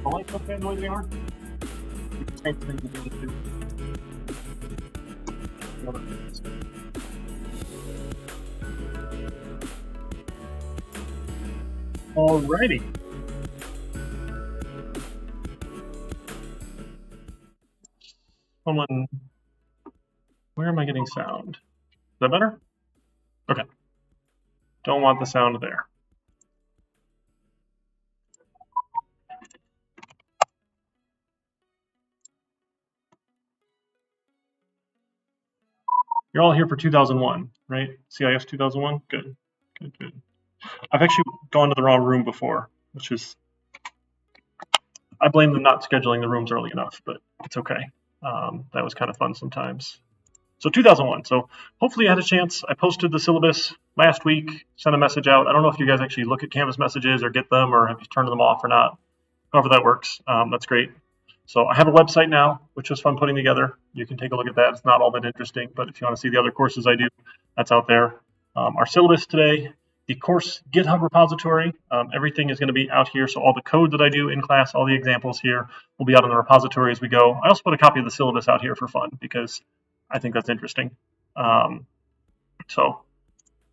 the lights okay the way they are? Same thing with the other two. Alrighty. Someone, where am I getting sound? Is that better? Okay. Don't want the sound there. You're all here for 2001, right? CIS 2001? Good, good, good. I've actually gone to the wrong room before, which is, I blame them not scheduling the rooms early enough, but it's okay. That was kind of fun sometimes. So 2001, so hopefully you had a chance. I posted the syllabus last week, sent a message out. I don't know if you guys actually look at Canvas messages or get them, or have you turned them off or not. However that works, that's great. So I have a website now, which was fun putting together. You can take a look at that. It's not all that interesting, but if you want to see the other courses I do, that's out there. Our syllabus today, the course GitHub repository, everything is going to be out here. So all the code that I do in class, all the examples here will be out in the repository as we go. I also put a copy of the syllabus out here for fun because I think that's interesting. So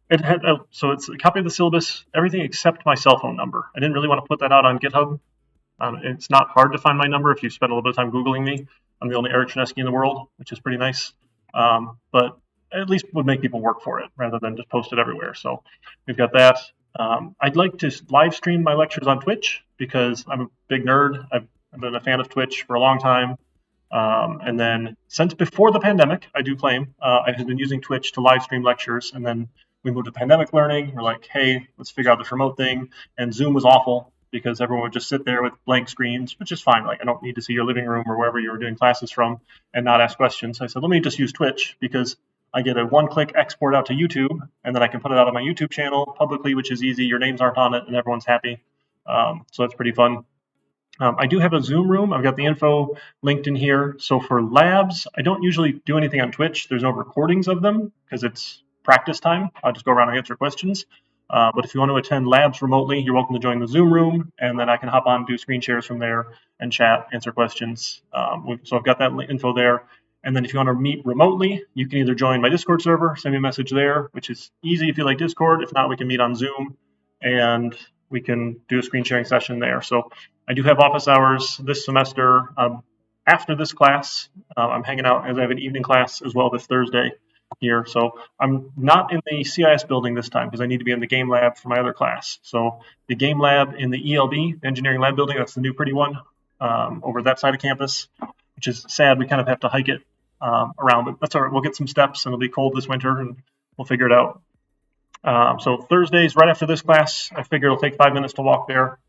it's a copy of the syllabus, everything except my cell phone number. I didn't really want to put that out on GitHub. It's not hard to find my number if you spend a little bit of time Googling me. I'm the only Eric Chinesky in the world, which is pretty nice. But at least would make people work for it rather than just post it everywhere. So we've got that. I'd like to live stream my lectures on Twitch because I'm a big nerd. I've been a fan of Twitch for a long time. And then since before the pandemic, I do claim, I have been using Twitch to live stream lectures. And then we moved to pandemic learning. We're like, hey, let's figure out this remote thing. And Zoom was awful because everyone would just sit there with blank screens, which is fine. Like, I don't need to see your living room or wherever you were doing classes from and not ask questions. So I said, let me just use Twitch because I get a one-click export out to YouTube, and then I can put it out on my YouTube channel publicly, which is easy. Your names aren't on it, and everyone's happy. So that's pretty fun. I do have a Zoom room. I've got the info linked in here. So for labs, I don't usually do anything on Twitch. There's no recordings of them because it's practice time. I'll just go around and answer questions. But if you want to attend labs remotely, you're welcome to join the Zoom room, and then I can hop on, do screen shares from there, and chat, answer questions. So I've got that info there. And then if you want to meet remotely, you can either join my Discord server, send me a message there, which is easy if you like Discord. If not, we can meet on Zoom, and we can do a screen sharing session there. So I do have office hours this semester. After this class, I'm hanging out as I have an evening class as well this Thursday here. So I'm not in the CIS building this time because I need to be in the game lab for my other class. So the game lab in the ELB, the engineering lab building, that's the new pretty one over that side of campus, which is sad. We kind of have to hike it around, but that's all right. We'll get some steps, and it'll be cold this winter, and we'll figure it out. So Thursdays, right after this class, I figure it'll take 5 minutes to walk there.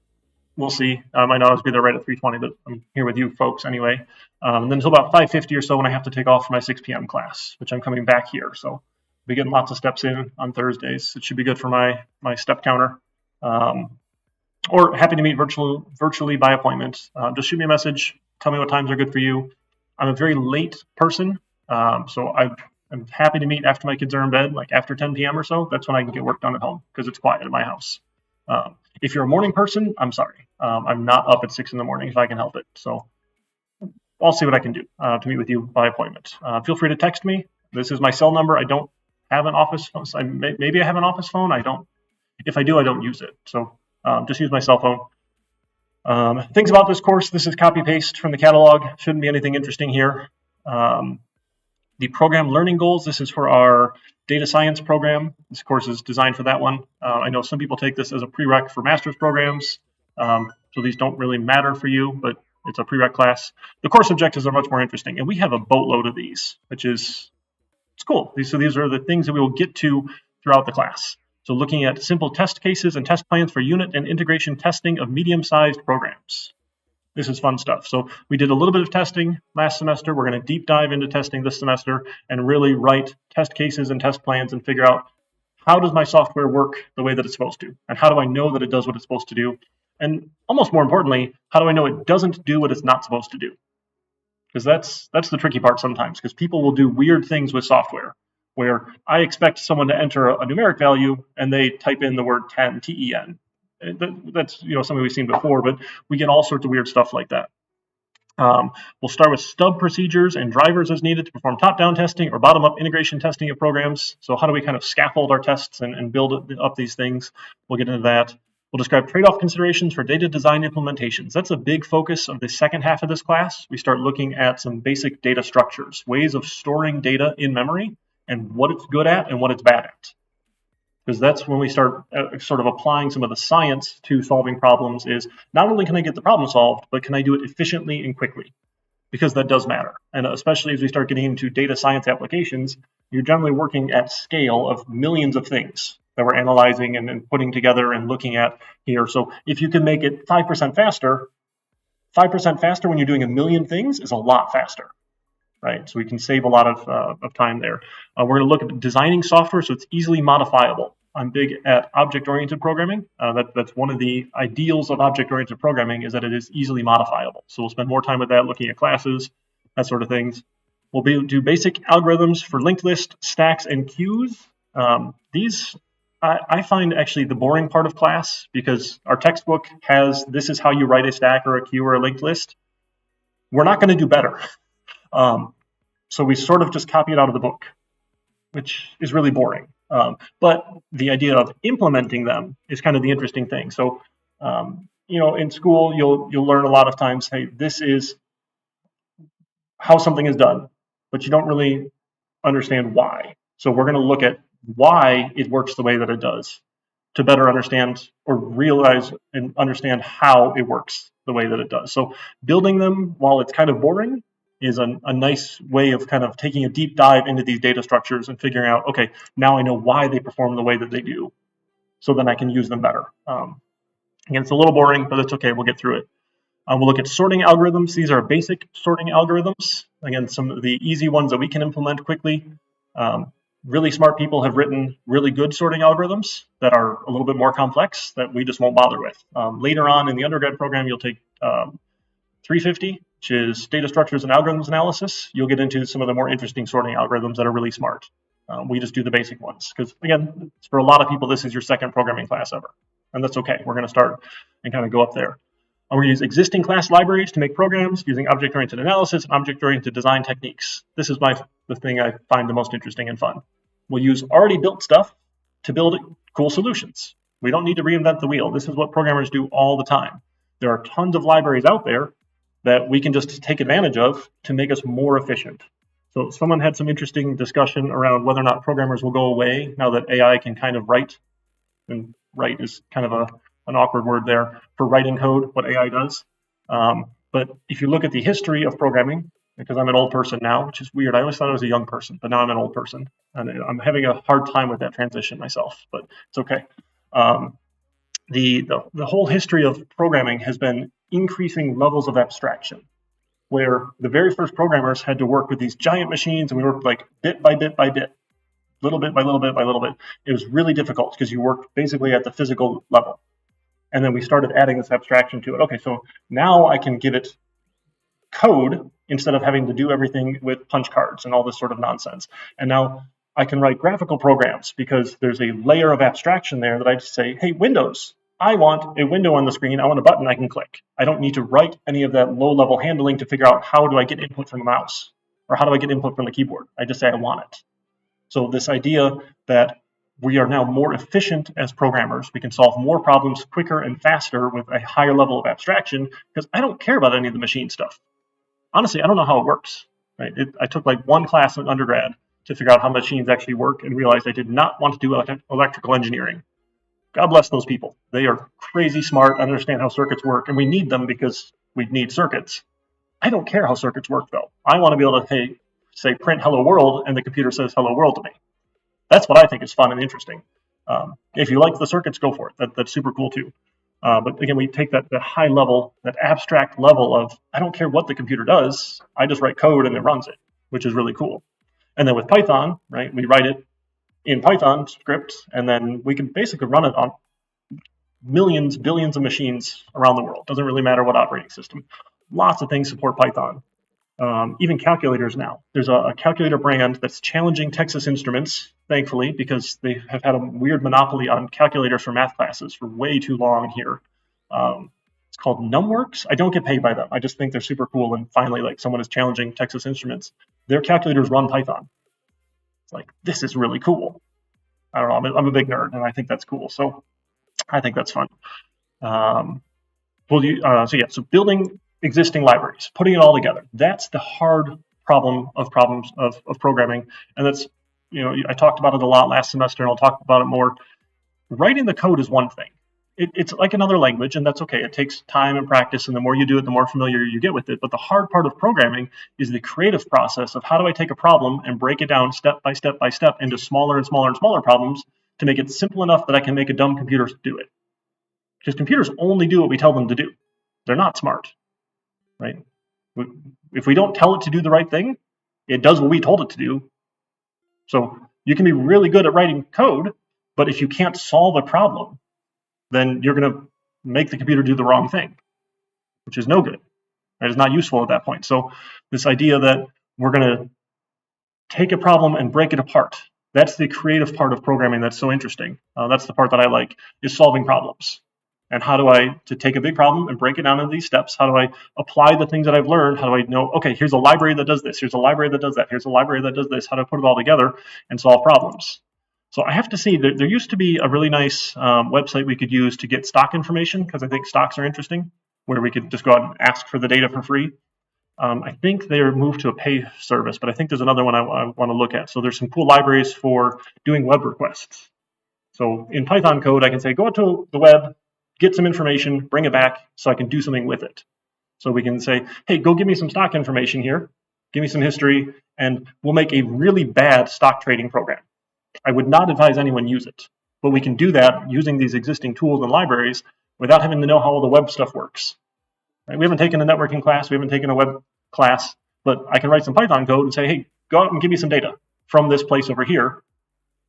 We'll see. I might not always be there right at 3:20, but I'm here with you folks anyway. And then until about 5:50 or so when I have to take off for my 6 p.m. class, which I'm coming back here. So I'll be getting lots of steps in on Thursdays. It should be good for my step counter. Or happy to meet virtually by appointment. Just shoot me a message. Tell me what times are good for you. I'm a very late person, so I'm happy to meet after my kids are in bed, like after 10 p.m. or so. That's when I can get work done at home because it's quiet at my house. If you're a morning person, I'm sorry. I'm not up at 6 in the morning if I can help it. So I'll see what I can do to meet with you by appointment. Feel free to text me. This is my cell number. I don't have an office phone. Maybe I have an office phone. I don't. If I do, I don't use it. So just use my cell phone. Things about this course, this is copy-paste from the catalog. Shouldn't be anything interesting here. The program learning goals, this is for our data science program. This course is designed for that one. I know some people take this as a prereq for master's programs, so these don't really matter for you, but it's a prereq class. The course objectives are much more interesting, and we have a boatload of these, which is, it's cool. These are the things that we will get to throughout the class. So looking at simple test cases and test plans for unit and integration testing of medium-sized programs. This is fun stuff. So we did a little bit of testing last semester. We're going to deep dive into testing this semester and really write test cases and test plans and figure out how does my software work the way that it's supposed to? And how do I know that it does what it's supposed to do? And almost more importantly, how do I know it doesn't do what it's not supposed to do? Because that's the tricky part sometimes, because people will do weird things with software where I expect someone to enter a numeric value and they type in the word 10, T-E-N. That's something we've seen before, but we get all sorts of weird stuff like that. We'll start with stub procedures and drivers as needed to perform top-down testing or bottom-up integration testing of programs. So how do we kind of scaffold our tests and build up these things? We'll get into that. We'll describe trade-off considerations for data design implementations. That's a big focus of the second half of this class. We start looking at some basic data structures, ways of storing data in memory, and what it's good at and what it's bad at. Because that's when we start sort of applying some of the science to solving problems. Is not only can I get the problem solved, but can I do it efficiently and quickly? Because that does matter. And especially as we start getting into data science applications, you're generally working at scale of millions of things that we're analyzing and putting together and looking at here. So if you can make it 5% faster when you're doing a million things is a lot faster. Right, so we can save a lot of time there. We're going to look at designing software so it's easily modifiable. I'm big at object-oriented programming. That's one of the ideals of object-oriented programming is that it is easily modifiable. So we'll spend more time with that, looking at classes, that sort of things. We'll do basic algorithms for linked list, stacks, and queues. These I find actually the boring part of class because our textbook has this is how you write a stack or a queue or a linked list. We're not going to do better. So we sort of just copy it out of the book, which is really boring. But the idea of implementing them is kind of the interesting thing. So, in school, you'll learn a lot of times, hey, this is how something is done, but you don't really understand why. So we're going to look at why it works the way that it does to better understand or realize and understand how it works the way that it does. So building them, while it's kind of boring, is a nice way of kind of taking a deep dive into these data structures and figuring out, okay, now I know why they perform the way that they do, so then I can use them better. Again, it's a little boring, but it's okay. We'll get through it. We'll look at sorting algorithms. These are basic sorting algorithms. Again, some of the easy ones that we can implement quickly. Really smart people have written really good sorting algorithms that are a little bit more complex that we just won't bother with. Later on in the undergrad program, you'll take 350, which is data structures and algorithms analysis. You'll get into some of the more interesting sorting algorithms that are really smart. We just do the basic ones because, again, for a lot of people, this is your second programming class ever, and that's okay. We're going to start and kind of go up there. We're going to use existing class libraries to make programs using object-oriented analysis and object-oriented design techniques. This is the thing I find the most interesting and fun. We'll use already built stuff to build cool solutions. We don't need to reinvent the wheel. This is what programmers do all the time. There are tons of libraries out there that we can just take advantage of to make us more efficient. So someone had some interesting discussion around whether or not programmers will go away now that AI can kind of write, and write is kind of an awkward word there for writing code, what AI does. But if you look at the history of programming, because I'm an old person now, which is weird. I always thought I was a young person, but now I'm an old person. And I'm having a hard time with that transition myself, but it's okay. The whole history of programming has been increasing levels of abstraction, where the very first programmers had to work with these giant machines, and we worked like bit by bit by bit, little bit by little bit by little bit. It was really difficult because you worked basically at the physical level. And then we started adding this abstraction to it. Okay, so now I can give it code instead of having to do everything with punch cards and all this sort of nonsense. And now I can write graphical programs because there's a layer of abstraction there that I just say, hey, Windows, I want a window on the screen. I want a button I can click. I don't need to write any of that low-level handling to figure out how do I get input from the mouse or how do I get input from the keyboard. I just say I want it. So this idea that we are now more efficient as programmers. We can solve more problems quicker and faster with a higher level of abstraction because I don't care about any of the machine stuff. Honestly, I don't know how it works. Right? I took like one class in undergrad to figure out how machines actually work and realized I did not want to do electrical engineering. God bless those people. They are crazy smart, understand how circuits work, and we need them because we need circuits. I don't care how circuits work, though. I want to be able to say print hello world, and the computer says hello world to me. That's what I think is fun and interesting. If you like the circuits, go for it. That's super cool, too. But again, we take that high level, that abstract level of, I don't care what the computer does, I just write code and it runs it, which is really cool. And then with Python, right, we write it in Python scripts, and then we can basically run it on millions, billions of machines around the world. Doesn't really matter what operating system. Lots of things support Python. Even calculators now. There's a calculator brand that's challenging Texas Instruments thankfully, because they have had a weird monopoly on calculators for math classes for way too long here. It's called NumWorks. I don't get paid by them. I just think they're super cool. And finally, like, someone is challenging Texas Instruments. Their calculators run Python. It's like, this is really cool. I don't know. I'm a big nerd, and I think that's cool. So I think that's fun. So building existing libraries, putting it all together. That's the hard problems of programming, and that's, I talked about it a lot last semester, and I'll talk about it more. Writing the code is one thing. It's like another language, and that's okay. It takes time and practice, and the more you do it, the more familiar you get with it. But the hard part of programming is the creative process of how do I take a problem and break it down step by step by step into smaller and smaller and smaller problems to make it simple enough that I can make a dumb computer do it. Because computers only do what we tell them to do. They're not smart, right? If we don't tell it to do the right thing, it does what we told it to do. So you can be really good at writing code, but if you can't solve a problem, then you're going to make the computer do the wrong thing, which is no good. Right? It's not useful at that point. So this idea that we're going to take a problem and break it apart, that's the creative part of programming that's so interesting. That's the part that I like, is solving problems. And how do I, to take a big problem and break it down into these steps, how do I apply the things that I've learned? How do I know, okay, here's a library that does this, here's a library that does that, here's a library that does this, how do I put it all together and solve problems? So I have to say that there used to be a really nice website we could use to get stock information, because I think stocks are interesting, where we could just go out and ask for the data for free. I think they're moved to a pay service, but I think there's another one I want to look at. So there's some cool libraries for doing web requests. So in Python code, I can say, go out to the web, get some information, bring it back so I can do something with it. So we can say, hey, go give me some stock information here, give me some history, and we'll make a really bad stock trading program. I would not advise anyone use it, but we can do that using these existing tools and libraries without having to know how all the web stuff works. Right? We haven't taken a networking class, we haven't taken a web class, but I can write some Python code and say, hey, go out and give me some data from this place over here.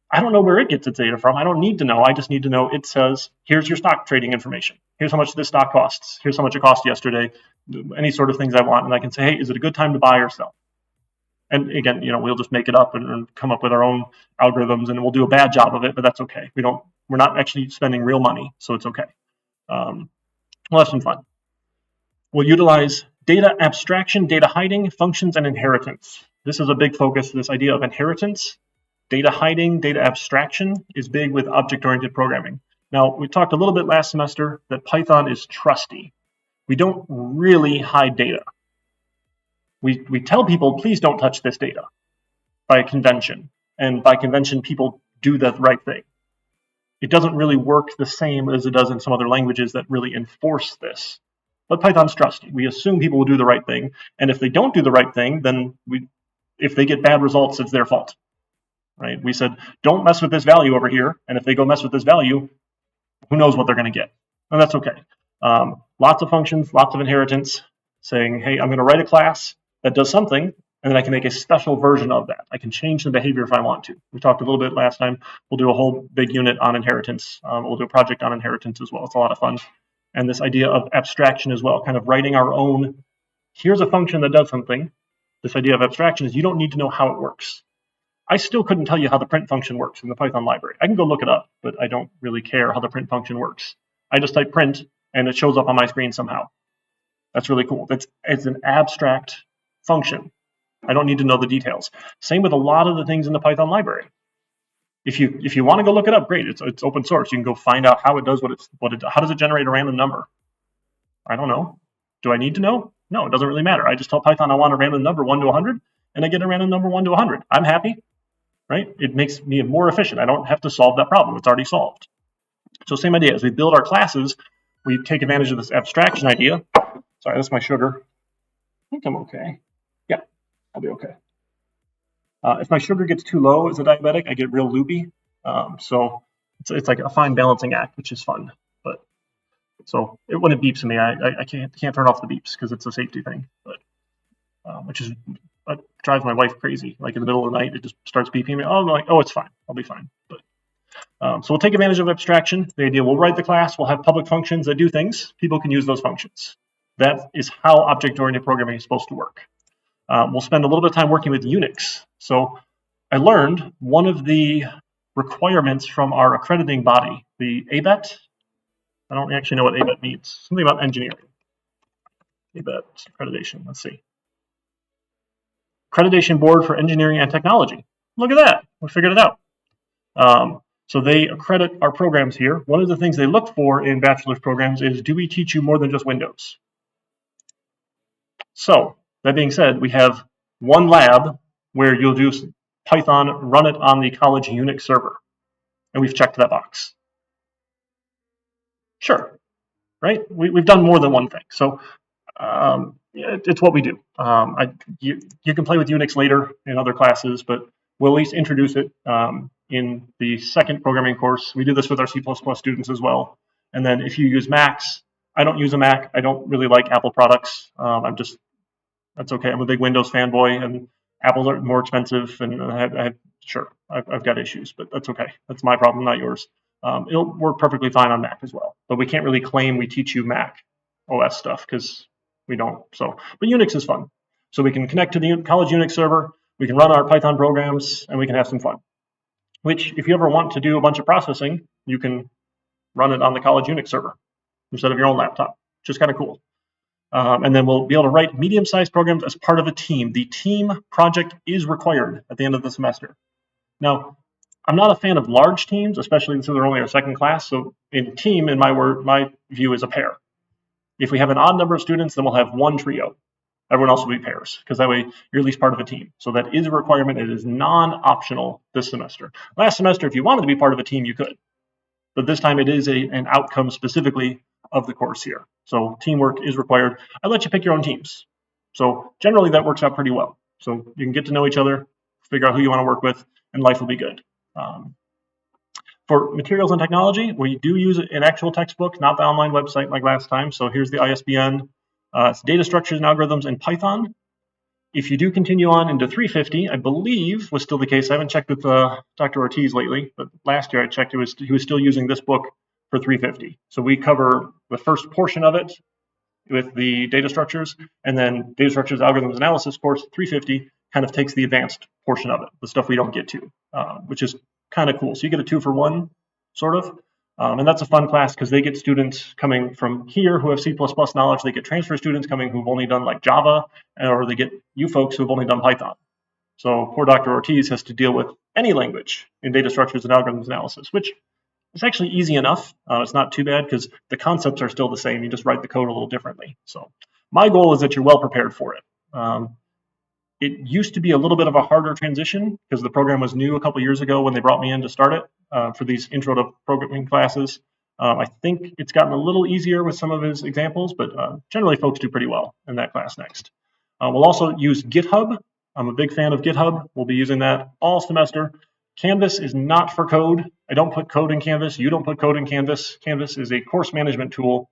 I don't know where it gets its data from. I don't need to know. I just need to know it says, here's your stock trading information. Here's how much this stock costs. Here's how much it cost yesterday. Any sort of things I want. And I can say, hey, is it a good time to buy or sell? And again, we'll just make it up and come up with our own algorithms, and we'll do a bad job of it, but that's okay. We're not actually spending real money, so it's okay. We'll have some fun. We'll utilize data abstraction, data hiding, functions, and inheritance. This is a big focus, this idea of inheritance. Data hiding, data abstraction is big with object-oriented programming. Now, we talked a little bit last semester that Python is trusty. We don't really hide data. We tell people, please don't touch this data by convention. And by convention, people do the right thing. It doesn't really work the same as it does in some other languages that really enforce this. But Python's trusty. We assume people will do the right thing. And if they don't do the right thing, then if they get bad results, it's their fault. Right? We said, don't mess with this value over here. And if they go mess with this value, who knows what they're going to get. And that's okay. Lots of functions, lots of inheritance, saying, hey, I'm going to write a class that does something, and then I can make a special version of that. I can change the behavior if I want to. We talked a little bit last time. We'll do a whole big unit on inheritance. We'll do a project on inheritance as well. It's a lot of fun. And this idea of abstraction as well, kind of writing our own, here's a function that does something. This idea of abstraction is you don't need to know how it works. I still couldn't tell you how the print function works in the Python library. I can go look it up, but I don't really care how the print function works. I just type print, and it shows up on my screen somehow. That's really cool. It's an abstract function. I don't need to know the details. Same with a lot of the things in the Python library. If you want to go look it up, great. It's open source. You can go find out how it does how does it generate a random number? I don't know. Do I need to know? No, it doesn't really matter. I just tell Python I want a random number 1 to 100, and I get a random number 1 to 100. I'm happy, right? It makes me more efficient. I don't have to solve that problem. It's already solved. So same idea. As we build our classes, we take advantage of this abstraction idea. Sorry, that's my sugar. I think I'm okay. Yeah, I'll be okay. If my sugar gets too low as a diabetic, I get real loopy. So it's like a fine balancing act, which is fun. But so when it beeps at me, I can't turn off the beeps because it's a safety thing. But which drives my wife crazy. Like in the middle of the night, it just starts beeping me. Oh, I'm like, oh, it's fine. I'll be fine. But so we'll take advantage of abstraction. The idea, we'll write the class. We'll have public functions that do things. People can use those functions. That is how object-oriented programming is supposed to work. We'll spend a little bit of time working with Unix. So I learned one of the requirements from our accrediting body, the ABET. I don't actually know what ABET means. Something about engineering. ABET accreditation. Let's see. Accreditation Board for Engineering and Technology. Look at that. We figured it out. So they accredit our programs here. One of the things they look for in bachelor's programs is, do we teach you more than just Windows? So that being said, we have one lab where you'll do Python, run it on the college Unix server. And we've checked that box. Sure, right? We've done more than one thing. So it's what we do. You can play with Unix later in other classes, but we'll at least introduce it in the second programming course. We do this with our C++ students as well. And then if you use Macs, I don't use a Mac. I don't really like Apple products. That's okay. I'm a big Windows fanboy, and Apples are more expensive, and I've got issues, but that's okay. That's my problem, not yours. It'll work perfectly fine on Mac as well, but we can't really claim we teach you Mac OS stuff because we don't. So, but Unix is fun. So we can connect to the college Unix server, we can run our Python programs, and we can have some fun. Which, if you ever want to do a bunch of processing, you can run it on the college Unix server instead of your own laptop, which is kind of cool. And then we'll be able to write medium-sized programs as part of a team. The team project is required at the end of the semester. Now, I'm not a fan of large teams, especially since they're only our second class. So in team, in my view, is a pair. If we have an odd number of students, then we'll have one trio. Everyone else will be pairs, because that way you're at least part of a team. So that is a requirement. It is non-optional this semester. Last semester, if you wanted to be part of a team, you could. But this time it is an outcome specifically of the course here. So teamwork is required. I let you pick your own teams. So generally that works out pretty well. So you can get to know each other, figure out who you want to work with, and life will be good. For materials and technology, we do use an actual textbook, not the online website like last time. So here's the ISBN. It's data structures and algorithms in Python. If you do continue on into 350, I believe was still the case. I haven't checked with Dr. Ortiz lately, but last year I checked, he was still using this book for 350. So we cover the first portion of it with the data structures, and then data structures, algorithms, analysis course 350 kind of takes the advanced portion of it, the stuff we don't get to, which is kind of cool. So you get a 2-for-1 sort of. And that's a fun class because they get students coming from here who have C++ knowledge. They get transfer students coming who've only done like Java, or they get you folks who've only done Python. So poor Dr. Ortiz has to deal with any language in data structures and algorithms analysis, which is actually easy enough. It's not too bad because the concepts are still the same. You just write the code a little differently. So my goal is that you're well prepared for it. It used to be a little bit of a harder transition because the program was new a couple years ago when they brought me in to start it for these intro to programming classes. I think it's gotten a little easier with some of his examples, but generally folks do pretty well in that class next. We'll also use GitHub. I'm a big fan of GitHub. We'll be using that all semester. Canvas is not for code. I don't put code in Canvas. You don't put code in Canvas. Canvas is a course management tool.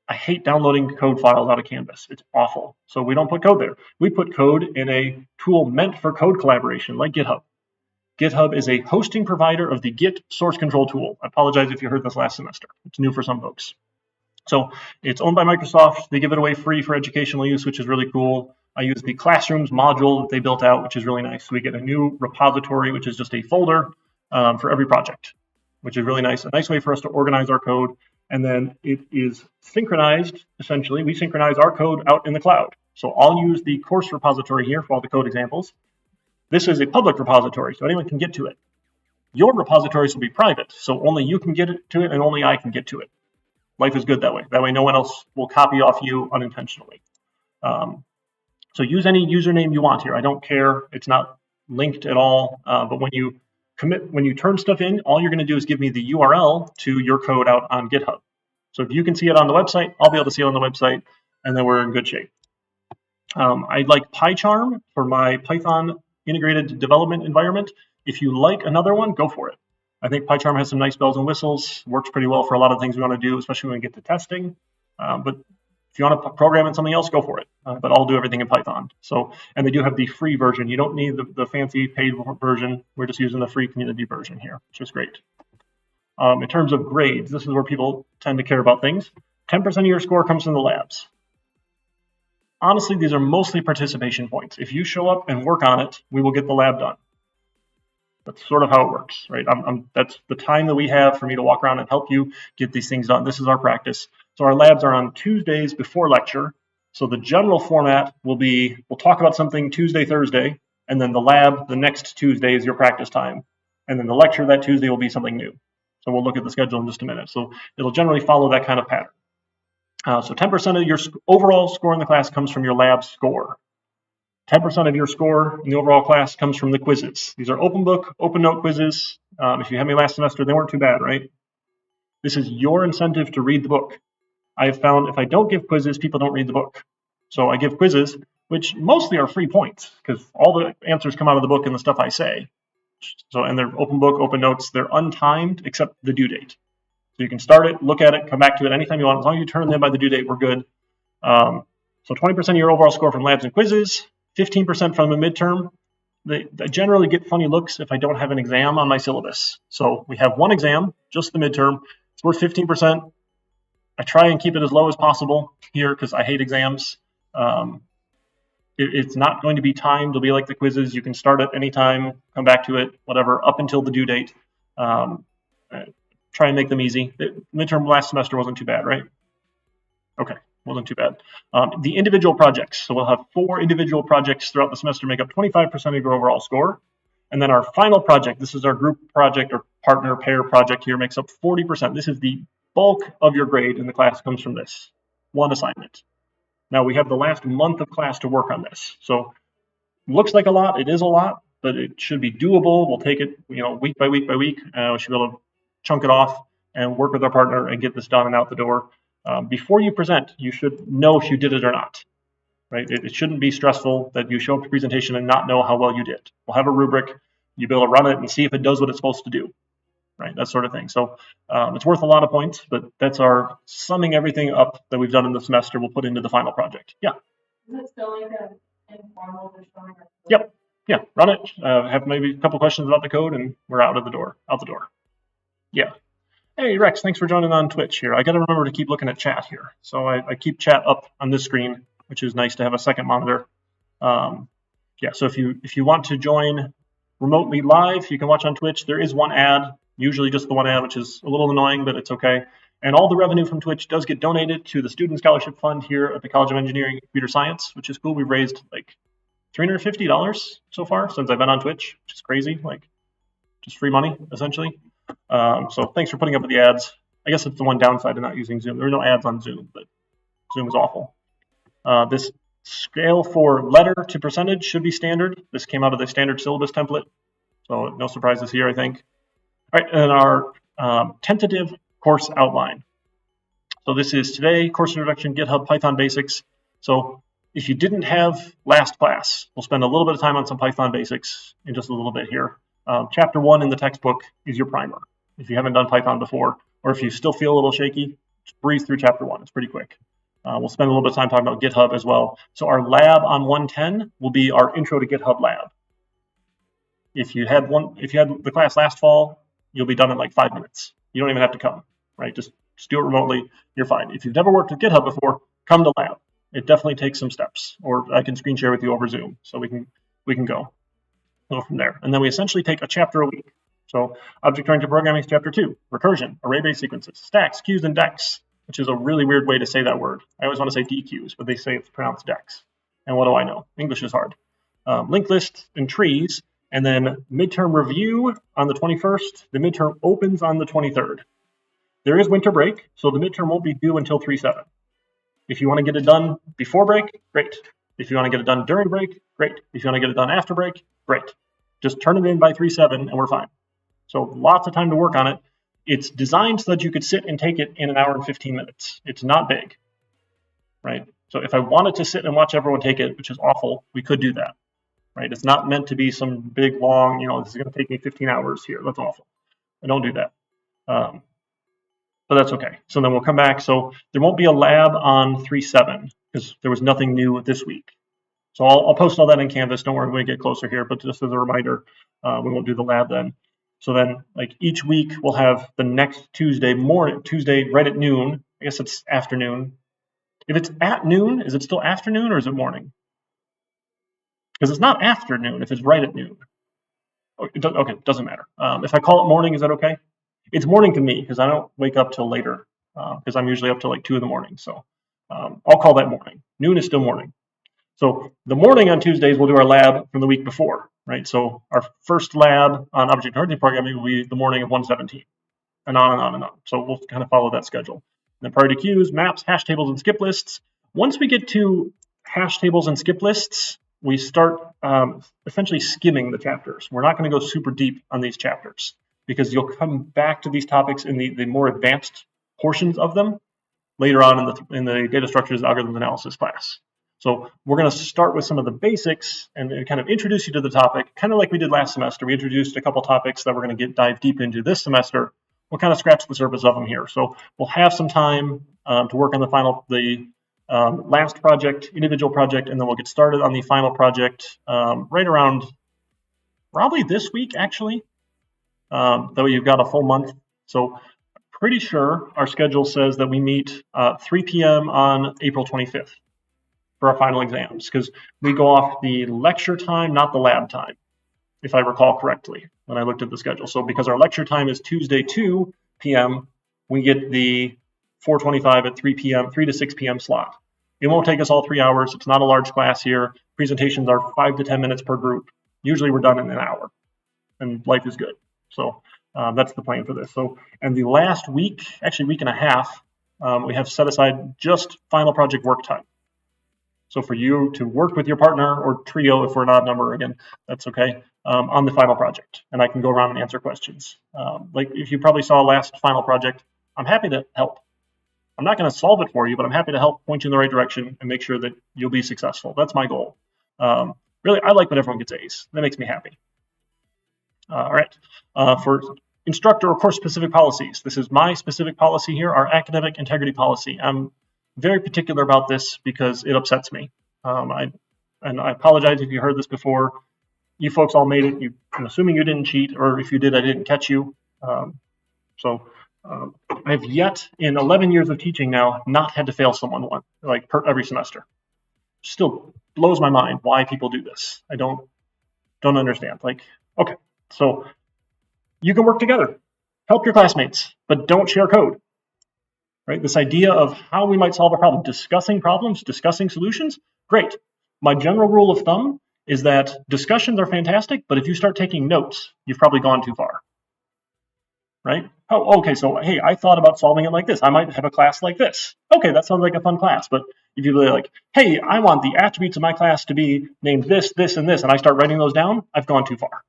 I hate downloading code files out of Canvas. It's awful. So we don't put code there. We put code in a tool meant for code collaboration like GitHub. GitHub is a hosting provider of the Git source control tool. I apologize if you heard this last semester. It's new for some folks. So it's owned by Microsoft. They give it away free for educational use, which is really cool. I use the Classrooms module that they built out, which is really nice. So we get a new repository, which is just a folder for every project, which is really nice. A nice way for us to organize our code. And then it is synchronized, essentially. We synchronize our code out in the cloud. So I'll use the course repository here for all the code examples. This is a public repository, so anyone can get to it. Your repositories will be private, so only you can get to it and only I can get to it. Life is good that way. That way no one else will copy off you unintentionally. So use any username you want here. I don't care. It's not linked at all. But when you turn stuff in, all you're going to do is give me the URL to your code out on GitHub. So if you can see it on the website, I'll be able to see it on the website, and then we're in good shape. I like PyCharm for my Python integrated development environment. If you like another one, go for it. I think PyCharm has some nice bells and whistles, works pretty well for a lot of things we want to do, especially when we get to testing. But if you want to program in something else, go for it. But I'll do everything in Python. And they do have the free version. You don't need the fancy paid version. We're just using the free community version here, which is great. In terms of grades, this is where people tend to care about things. 10% of your score comes from the labs. Honestly, these are mostly participation points. If you show up and work on it, we will get the lab done. That's sort of how it works, right? That's the time that we have for me to walk around and help you get these things done. This is our practice. So our labs are on Tuesdays before lecture. So the general format will be, we'll talk about something Tuesday, Thursday, and then the lab the next Tuesday is your practice time. And then the lecture that Tuesday will be something new. So we'll look at the schedule in just a minute. So it'll generally follow that kind of pattern. So 10% of your overall score in the class comes from your lab score. 10% of your score in the overall class comes from the quizzes. These are open book, open note quizzes. If you had me last semester, they weren't too bad, right? This is your incentive to read the book. I've found if I don't give quizzes, people don't read the book. So I give quizzes, which mostly are free points because all the answers come out of the book and the stuff I say. So, and they're open book, open notes. They're untimed except the due date. So you can start it, look at it, come back to it anytime you want. As long as you turn them in by the due date, we're good. So 20% of your overall score from labs and quizzes, 15% from the midterm. I generally get funny looks if I don't have an exam on my syllabus. So we have one exam, just the midterm. It's worth 15%. I try and keep it as low as possible here because I hate exams. It's not going to be timed. It'll be like the quizzes. You can start at any time, come back to it, whatever, up until the due date. Try and make them easy. The midterm last semester wasn't too bad, right? Okay, wasn't too bad. The individual projects. So we'll have 4 individual projects throughout the semester make up 25% of your overall score. And then our final project, this is our group project or partner pair project here, makes up 40%. This is the bulk of your grade in the class comes from this one assignment. Now we have the last month of class to work on this. So looks like a lot, it is a lot, but it should be doable. We'll take it, week by week by week. We should be able to chunk it off and work with our partner and get this done and out the door. Before you present, you should know if you did it or not, right? It shouldn't be stressful that you show up to presentation and not know how well you did. We'll have a rubric. You'll be able to run it and see if it does what it's supposed to do, right? That sort of thing. So it's worth a lot of points, but that's our summing everything up that we've done in the semester. We'll put into the final project. Yeah. Is it still like an informal just showing us? Yep. Yeah. Run it. Have maybe a couple questions about the code, and we're out the door. Yeah. Hey, Rex, thanks for joining on Twitch here. I got to remember to keep looking at chat here. So I keep chat up on this screen, which is nice to have a second monitor. Yeah, so if you want to join remotely live, you can watch on Twitch. There is one ad, usually just the one ad, which is a little annoying, but it's okay. And all the revenue from Twitch does get donated to the Student Scholarship Fund here at the College of Engineering and Computer Science, which is cool. We've raised like $350 so far since I've been on Twitch, which is crazy, like just free money, essentially. So thanks for putting up with the ads. I guess it's the one downside of not using Zoom. There are no ads on Zoom, but Zoom is awful. This scale for letter to percentage should be standard. This came out of the standard syllabus template, so no surprises here, I think. All right, and our tentative course outline. So this is today, course introduction, GitHub, Python basics. So if you didn't have last class, we'll spend a little bit of time on some Python basics in just a little bit here. Chapter 1 in the textbook is your primer. If you haven't done Python before, or if you still feel a little shaky, just breeze through chapter 1. It's pretty quick. We'll spend a little bit of time talking about GitHub as well. So our lab on 110 will be our intro to GitHub lab. If you had the class last fall, you'll be done in like 5 minutes. You don't even have to come, right? Just do it remotely. You're fine. If you've never worked with GitHub before, come to lab. It definitely takes some steps, or I can screen share with you over Zoom, so we can go from there. And then we essentially take a chapter a week. So object-oriented programming is chapter 2, recursion, array-based sequences, stacks, queues, and decks, which is a really weird way to say that word. I always want to say DQs, but they say it's pronounced decks. And what do I know? English is hard. Linked lists and trees, and then midterm review on the 21st. The midterm opens on the 23rd. There is winter break, so the midterm won't be due until 3/7. If you want to get it done before break, great. If you want to get it done during break, great. If you want to get it done after break, great. Just turn it in by 3/7 and we're fine. So lots of time to work on it. It's designed so that you could sit and take it in an hour and 15 minutes. It's not big, right? So if I wanted to sit and watch everyone take it, which is awful, we could do that, right? It's not meant to be some big, long, this is going to take me 15 hours here. That's awful. I don't do that. But that's okay. So then we'll come back. So there won't be a lab on 3/7 because there was nothing new this week. So I'll post all that in Canvas. Don't worry, when we get closer here, but just as a reminder, we won't do the lab then. So then, like each week, we'll have the next Tuesday right at noon. I guess it's afternoon. If it's at noon, is it still afternoon or is it morning? Because it's not afternoon if it's right at noon. Okay, doesn't matter. If I call it morning, is that okay? It's morning to me because I don't wake up till later because I'm usually up till like 2 in the morning. So I'll call that morning. Noon is still morning. So the morning on Tuesdays, we'll do our lab from the week before, right? So our first lab on object-oriented programming will be the morning of 117, and on and on and on. So we'll kind of follow that schedule. And then priority queues, maps, hash tables, and skip lists. Once we get to hash tables and skip lists, we start essentially skimming the chapters. We're not going to go super deep on these chapters because you'll come back to these topics in the more advanced portions of them later on in the data structures algorithm analysis class. So we're going to start with some of the basics and kind of introduce you to the topic, kind of like we did last semester. We introduced a couple topics that we're going to dive deep into this semester. We'll kind of scratch the surface of them here. So we'll have some time to work on the last project, individual project, and then we'll get started on the final project right around probably this week, actually. That way you've got a full month. So pretty sure our schedule says that we meet 3 p.m. on April 25th for our final exams, because we go off the lecture time, not the lab time, if I recall correctly when I looked at the schedule. So because our lecture time is Tuesday 2 p.m., we get the 425 at 3 p.m., 3 to 6 p.m. slot. It won't take us all 3 hours. It's not a large class here. Presentations are 5 to 10 minutes per group. Usually we're done in an hour, and life is good. So that's the plan for this. So, and the last week, actually week and a half, we have set aside just final project work time. So for you to work with your partner or trio, if we're an odd number again, that's okay, on the final project. And I can go around and answer questions. Like if you probably saw last final project, I'm happy to help. I'm not going to solve it for you, but I'm happy to help point you in the right direction and make sure that you'll be successful. That's my goal. Really, I like when everyone gets A's. That makes me happy. All right. For instructor or course specific policies, this is my specific policy here, our academic integrity policy. I'm very particular about this because it upsets me. I apologize if you heard this before. You folks all made it. I'm assuming you didn't cheat, or if you did, I didn't catch you. I've yet, in 11 years of teaching now, not had to fail someone every semester. Still blows my mind why people do this. I don't understand. Okay, so you can work together, help your classmates, but don't share code. Right? This idea of how we might solve a problem, discussing problems, discussing solutions, great. My general rule of thumb is that discussions are fantastic, but if you start taking notes, you've probably gone too far. Right? Oh, okay, so hey, I thought about solving it like this. I might have a class like this. Okay, that sounds like a fun class, but if you really like, hey, I want the attributes of my class to be named this, this, and this, and I start writing those down, I've gone too far.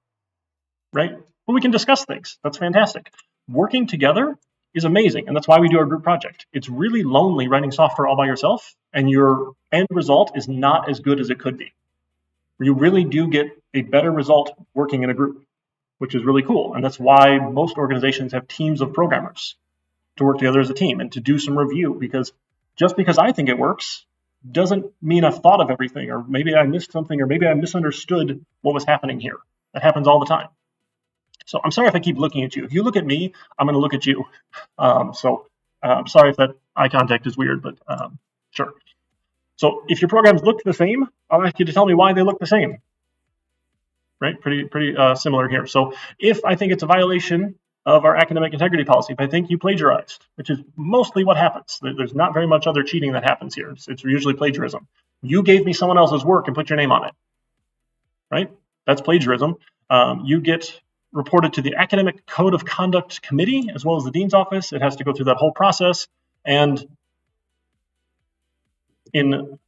Right? But we can discuss things. That's fantastic. Working together is amazing, and that's why we do our group project. It's really lonely writing software all by yourself, and your end result is not as good as it could be. You really do get a better result working in a group, which is really cool, and that's why most organizations have teams of programmers to work together as a team and to do some review, because just because I think it works doesn't mean I've thought of everything, or maybe I missed something, or maybe I misunderstood what was happening here. That happens all the time. So I'm sorry if I keep looking at you. If you look at me, I'm going to look at you. I'm sorry if that eye contact is weird, but sure. So if your programs look the same, I'll ask you to tell me why they look the same. Right? Pretty similar here. So if I think it's a violation of our academic integrity policy, if I think you plagiarized, which is mostly what happens, there's not very much other cheating that happens here. It's usually plagiarism. You gave me someone else's work and put your name on it. Right? That's plagiarism. You get reported to the Academic Code of Conduct Committee, as well as the Dean's Office. It has to go through that whole process. And in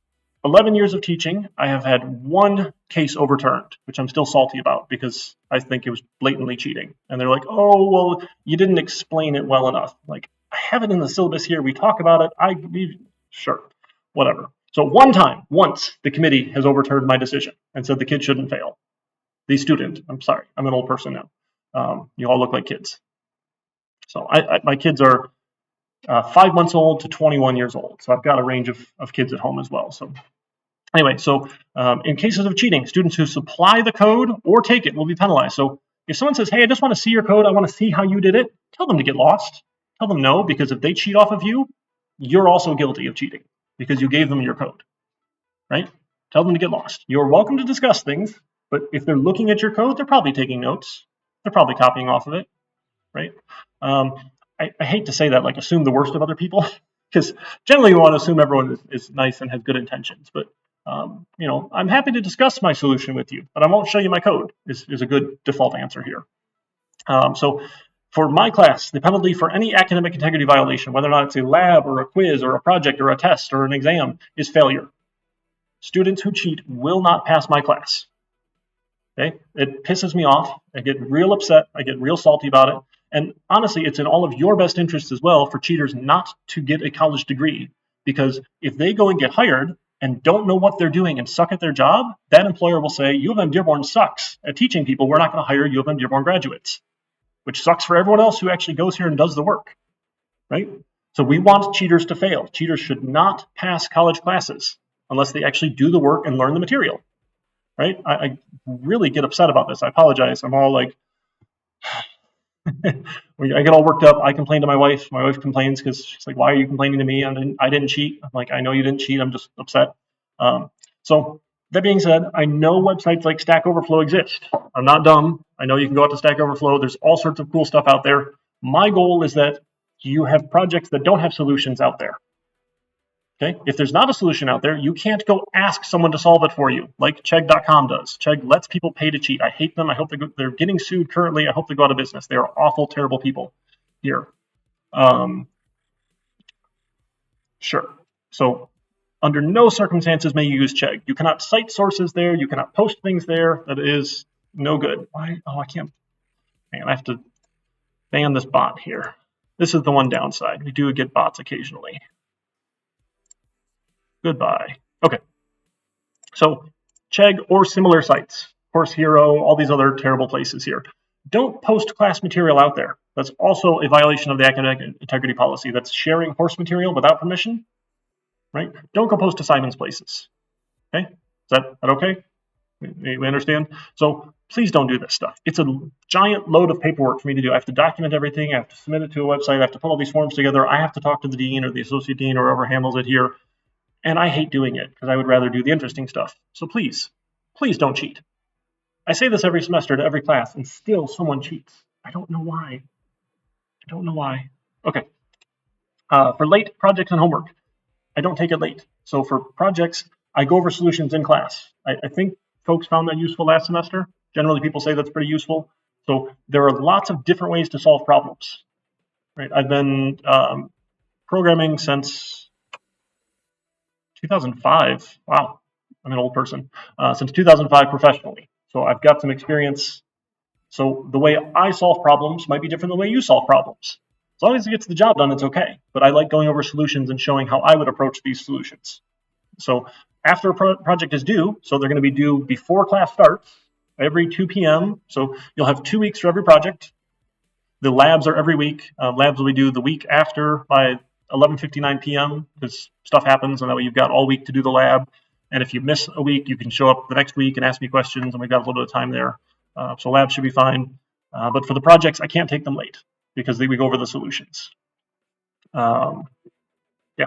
11 years of teaching, I have had one case overturned, which I'm still salty about because I think it was blatantly cheating. And they're like, oh, well, you didn't explain it well enough. Like, I have it in the syllabus here. We talk about it. Sure, whatever. So once, the committee has overturned my decision and said the kid shouldn't fail. The student, I'm sorry, I'm an old person now. You all look like kids. So my kids are 5 months old to 21 years old. So I've got a range of kids at home as well. So anyway, in cases of cheating, students who supply the code or take it will be penalized. So if someone says, hey, I just want to see your code, I want to see how you did it, tell them to get lost. Tell them no, because if they cheat off of you, you're also guilty of cheating because you gave them your code, right? Tell them to get lost. You're welcome to discuss things, But if they're looking at your code, they're probably taking notes. They're probably copying off of it, right? I hate to say that, like assume the worst of other people, because generally you want to assume everyone is nice and has good intentions. But I'm happy to discuss my solution with you, but I won't show you my code. Is a good default answer here. So for my class, the penalty for any academic integrity violation, whether or not it's a lab or a quiz or a project or a test or an exam, is failure. Students who cheat will not pass my class. Okay, it pisses me off. I get real upset. I get real salty about it. And honestly, it's in all of your best interests as well for cheaters not to get a college degree, because if they go and get hired and don't know what they're doing and suck at their job, that employer will say, U of M Dearborn sucks at teaching people. We're not going to hire U of M Dearborn graduates, which sucks for everyone else who actually goes here and does the work, right? So we want cheaters to fail. Cheaters should not pass college classes unless they actually do the work and learn the material. Right? I really get upset about this. I apologize. I'm all like, I get all worked up. I complain to my wife. My wife complains because she's like, "Why are you complaining to me? I didn't cheat." I'm like, "I know you didn't cheat. I'm just upset." So that being said, I know websites like Stack Overflow exist. I'm not dumb. I know you can go out to Stack Overflow. There's all sorts of cool stuff out there. My goal is that you have projects that don't have solutions out there. Okay, if there's not a solution out there, you can't go ask someone to solve it for you, like Chegg.com does. Chegg lets people pay to cheat. I hate them. I hope they're getting sued currently. I hope they go out of business. They are awful, terrible people here. Sure. So under no circumstances may you use Chegg. You cannot cite sources there. You cannot post things there. That is no good. Why? Oh, I can't. Man, I have to ban this bot here. This is the one downside. We do get bots occasionally. Goodbye. Okay. So Chegg or similar sites, Course Hero, all these other terrible places here. Don't post class material out there. That's also a violation of the academic integrity policy. That's sharing course material without permission, right? Don't go post to Simon's places. Okay? Is that okay? We understand? So please don't do this stuff. It's a giant load of paperwork for me to do. I have to document everything. I have to submit it to a website. I have to put all these forms together. I have to talk to the dean or the associate dean or whoever handles it here. And I hate doing it because I would rather do the interesting stuff. So please don't cheat. I say this every semester to every class, and still someone cheats. I don't know why. Okay. For late projects and homework, I don't take it late. So for projects, I go over solutions in class. I think folks found that useful last semester. Generally, people say that's pretty useful. So there are lots of different ways to solve problems. Right? I've been programming since 2005. Wow, I'm an old person. Since 2005 professionally. So I've got some experience. So the way I solve problems might be different than the way you solve problems. As long as it gets the job done, it's okay. But I like going over solutions and showing how I would approach these solutions. So after a project is due, so they're going to be due before class starts, every 2 p.m. So you'll have 2 weeks for every project. The labs are every week. Labs will be due the week after by 11:59 p.m. because stuff happens, and that way you've got all week to do the lab. And if you miss a week, you can show up the next week and ask me questions, and we've got a little bit of time there. So labs should be fine. But for the projects, I can't take them late because we go over the solutions. Yeah.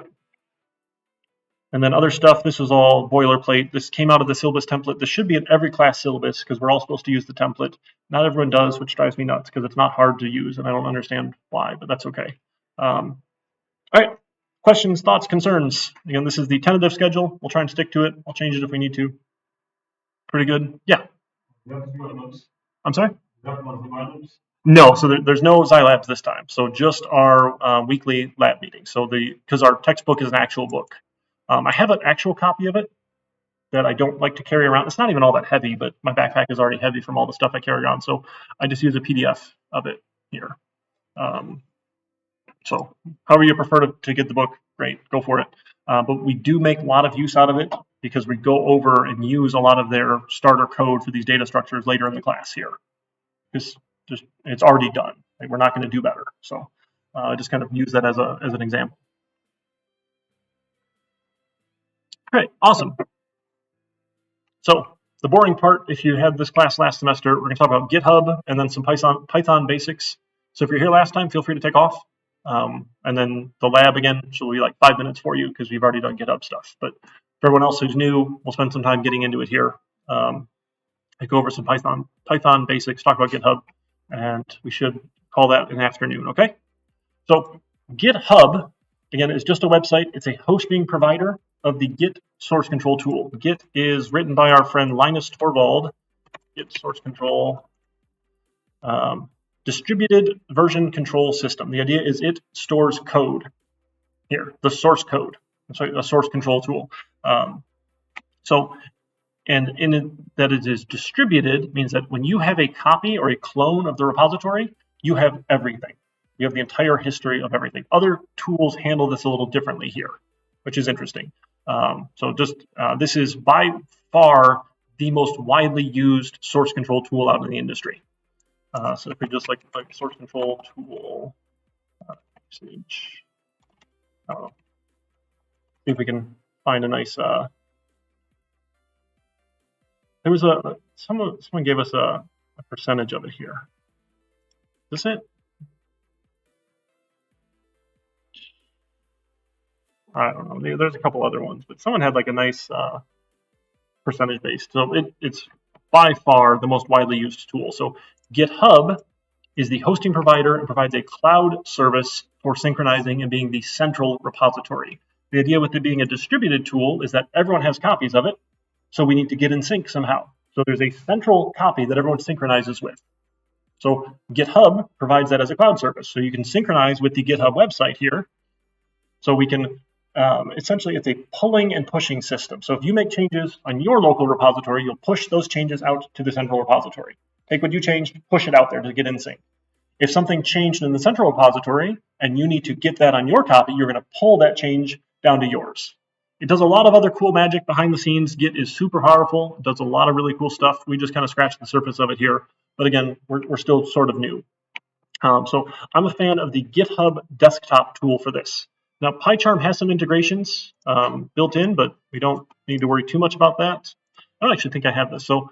And then other stuff, this is all boilerplate. This came out of the syllabus template. This should be in every class syllabus because we're all supposed to use the template. Not everyone does, which drives me nuts because it's not hard to use, and I don't understand why, but that's okay. All right. Questions, thoughts, concerns? Again, this is the tentative schedule. We'll try and stick to it. I'll change it if we need to. Pretty good. Yeah. I'm sorry? No, so there's no Xylabs this time. So just our weekly lab meetings. So because our textbook is an actual book. I have an actual copy of it that I don't like to carry around. It's not even all that heavy, but my backpack is already heavy from all the stuff I carry on. So I just use a PDF of it here. So however you prefer to get the book, great, go for it. But we do make a lot of use out of it because we go over and use a lot of their starter code for these data structures later in the class here. Because it's already done. We're not going to do better. So I just kind of use that as an example. Great, awesome. So the boring part, if you had this class last semester, we're going to talk about GitHub and then some Python basics. So if you're here last time, feel free to take off. And then the lab, again, should be like 5 minutes for you because we've already done GitHub stuff. But for everyone else who's new, we'll spend some time getting into it here. I go over some Python basics, talk about GitHub, and we should call that an afternoon, okay? So GitHub, again, is just a website. It's a hosting provider of the Git source control tool. Git is written by our friend Linus Torvald. Git source control, distributed version control system. The idea is it stores code here, the source code. Sorry, a source control tool. That it is distributed means that when you have a copy or a clone of the repository, you have everything. You have the entire history of everything. Other tools handle this a little differently here, which is interesting. This is by far the most widely used source control tool out in the industry. So if we just like source control tool usage, see if we can find a nice. There was someone gave us a percentage of it here. Is this it? I don't know. There's a couple other ones, but someone had like a nice percentage based. So it's by far the most widely used tool. So GitHub is the hosting provider and provides a cloud service for synchronizing and being the central repository. The idea with it being a distributed tool is that everyone has copies of it, so we need to get in sync somehow. So there's a central copy that everyone synchronizes with. So GitHub provides that as a cloud service. So you can synchronize with the GitHub website here. So we can, essentially it's a pulling and pushing system. So if you make changes on your local repository, you'll push those changes out to the central repository. Take what you changed, push it out there to get in sync. If something changed in the central repository and you need to get that on your copy, you're going to pull that change down to yours. It does a lot of other cool magic behind the scenes. Git is super powerful. It does a lot of really cool stuff. We just kind of scratched the surface of it here. But again, we're still sort of new. So I'm a fan of the GitHub Desktop tool for this. Now, PyCharm has some integrations built in, but we don't need to worry too much about that. I don't actually think I have this. So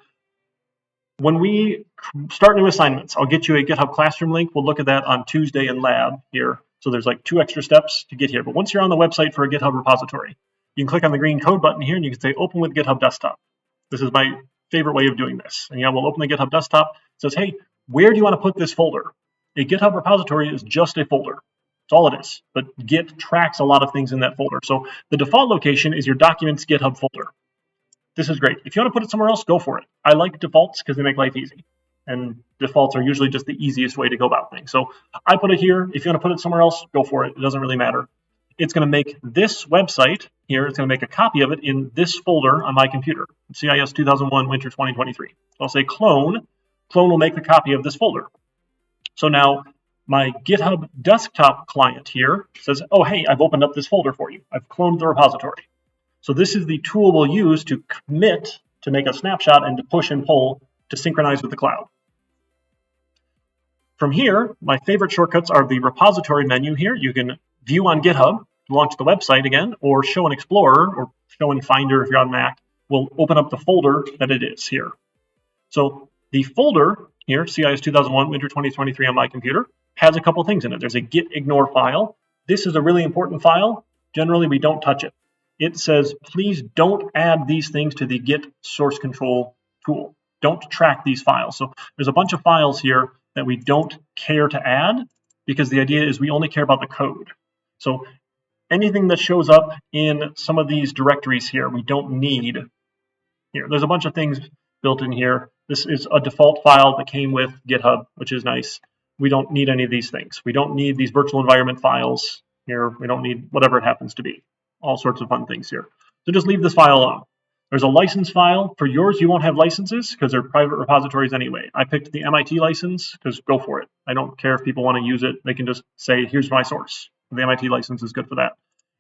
when we start new assignments, I'll get you a GitHub Classroom link. We'll look at that on Tuesday in lab here. So there's like 2 extra steps to get here. But once you're on the website for a GitHub repository, you can click on the green code button here and you can say open with GitHub Desktop. This is my favorite way of doing this. And we'll open the GitHub Desktop. It says, hey, where do you want to put this folder? A GitHub repository is just a folder. That's all it is. But Git tracks a lot of things in that folder. So the default location is your Documents GitHub folder. This is great. If you want to put it somewhere else, go for it. I like defaults because they make life easy. And defaults are usually just the easiest way to go about things. So I put it here. If you want to put it somewhere else, go for it. It doesn't really matter. It's going to make this website here, it's going to make a copy of it in this folder on my computer, CIS 2001 Winter 2023. So I'll say clone. Clone will make a copy of this folder. So now my GitHub Desktop Client here says, oh, hey, I've opened up this folder for you. I've cloned the repository. So this is the tool we'll use to commit, to make a snapshot, and to push and pull to synchronize with the cloud. From here, my favorite shortcuts are the repository menu here. You can view on GitHub, launch the website again, or show in Explorer, or show in Finder if you're on Mac, will open up the folder that it is here. So the folder here, CIS 2001 Winter 2023 on my computer, has a couple things in it. There's a git ignore file. This is a really important file. Generally, we don't touch it. It says, please don't add these things to the Git source control tool. Don't track these files. So there's a bunch of files here that we don't care to add because the idea is we only care about the code. So anything that shows up in some of these directories here, we don't need here. There's a bunch of things built in here. This is a default file that came with GitHub, which is nice. We don't need any of these things. We don't need these virtual environment files here. We don't need whatever it happens to be. All sorts of fun things here. So just leave this file alone. There's a license file. For yours, you won't have licenses because they're private repositories anyway. I picked the MIT license because go for it. I don't care if people want to use it. They can just say, here's my source. The MIT license is good for that.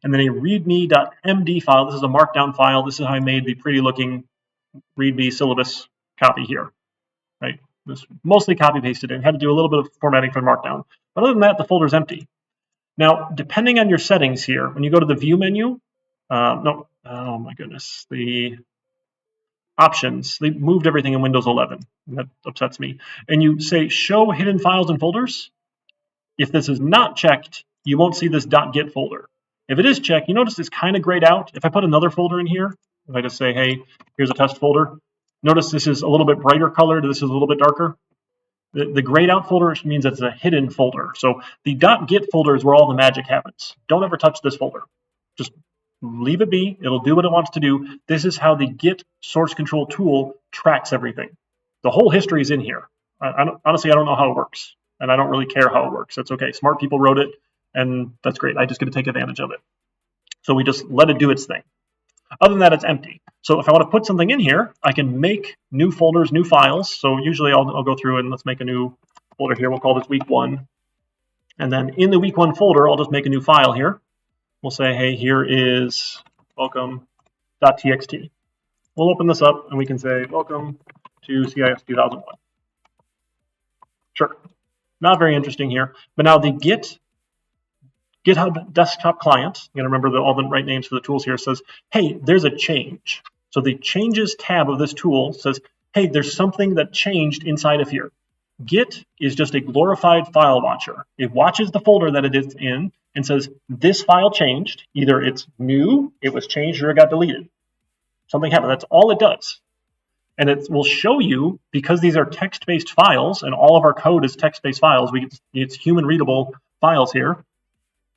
And then a readme.md file. This is a markdown file. This is how I made the pretty looking readme syllabus copy here. Right? This mostly copy pasted in. Had to do a little bit of formatting for markdown. But other than that, the folder's empty. Now, depending on your settings here, when you go to the view menu, oh my goodness, the options, they moved everything in Windows 11. And that upsets me. And you say show hidden files and folders. If this is not checked, you won't see this .git folder. If it is checked, you notice it's kind of grayed out. If I put another folder in here, if I just say, hey, here's a test folder, Notice this is a little bit brighter colored. This is a little bit darker. The grayed out folder means it's a hidden folder. So the .git folder is where all the magic happens. Don't ever touch this folder. Just leave it be. It'll do what it wants to do. This is how the Git source control tool tracks everything. The whole history is in here. Honestly, I don't know how it works, and I don't really care how it works. That's okay. Smart people wrote it, and that's great. I just get to take advantage of it. So we just let it do its thing. Other than that, it's empty. So if I want to put something in here, I can make new folders, new files. So usually I'll go through and let's make a new folder here. We'll call this week 1. And then in the week 1 folder, I'll just make a new file here. We'll say, hey, here is welcome.txt. We'll open this up and we can say, welcome to CIS 2001. Sure. Not very interesting here. But now the GitHub Desktop Client, you got to remember all the right names for the tools here, says, hey, there's a change. So the Changes tab of this tool says, hey, there's something that changed inside of here. Git is just a glorified file watcher. It watches the folder that it is in and says, this file changed. Either it's new, it was changed, or it got deleted. Something happened. That's all it does. And it will show you, because these are text-based files, and all of our code is text-based files, it's human-readable files here,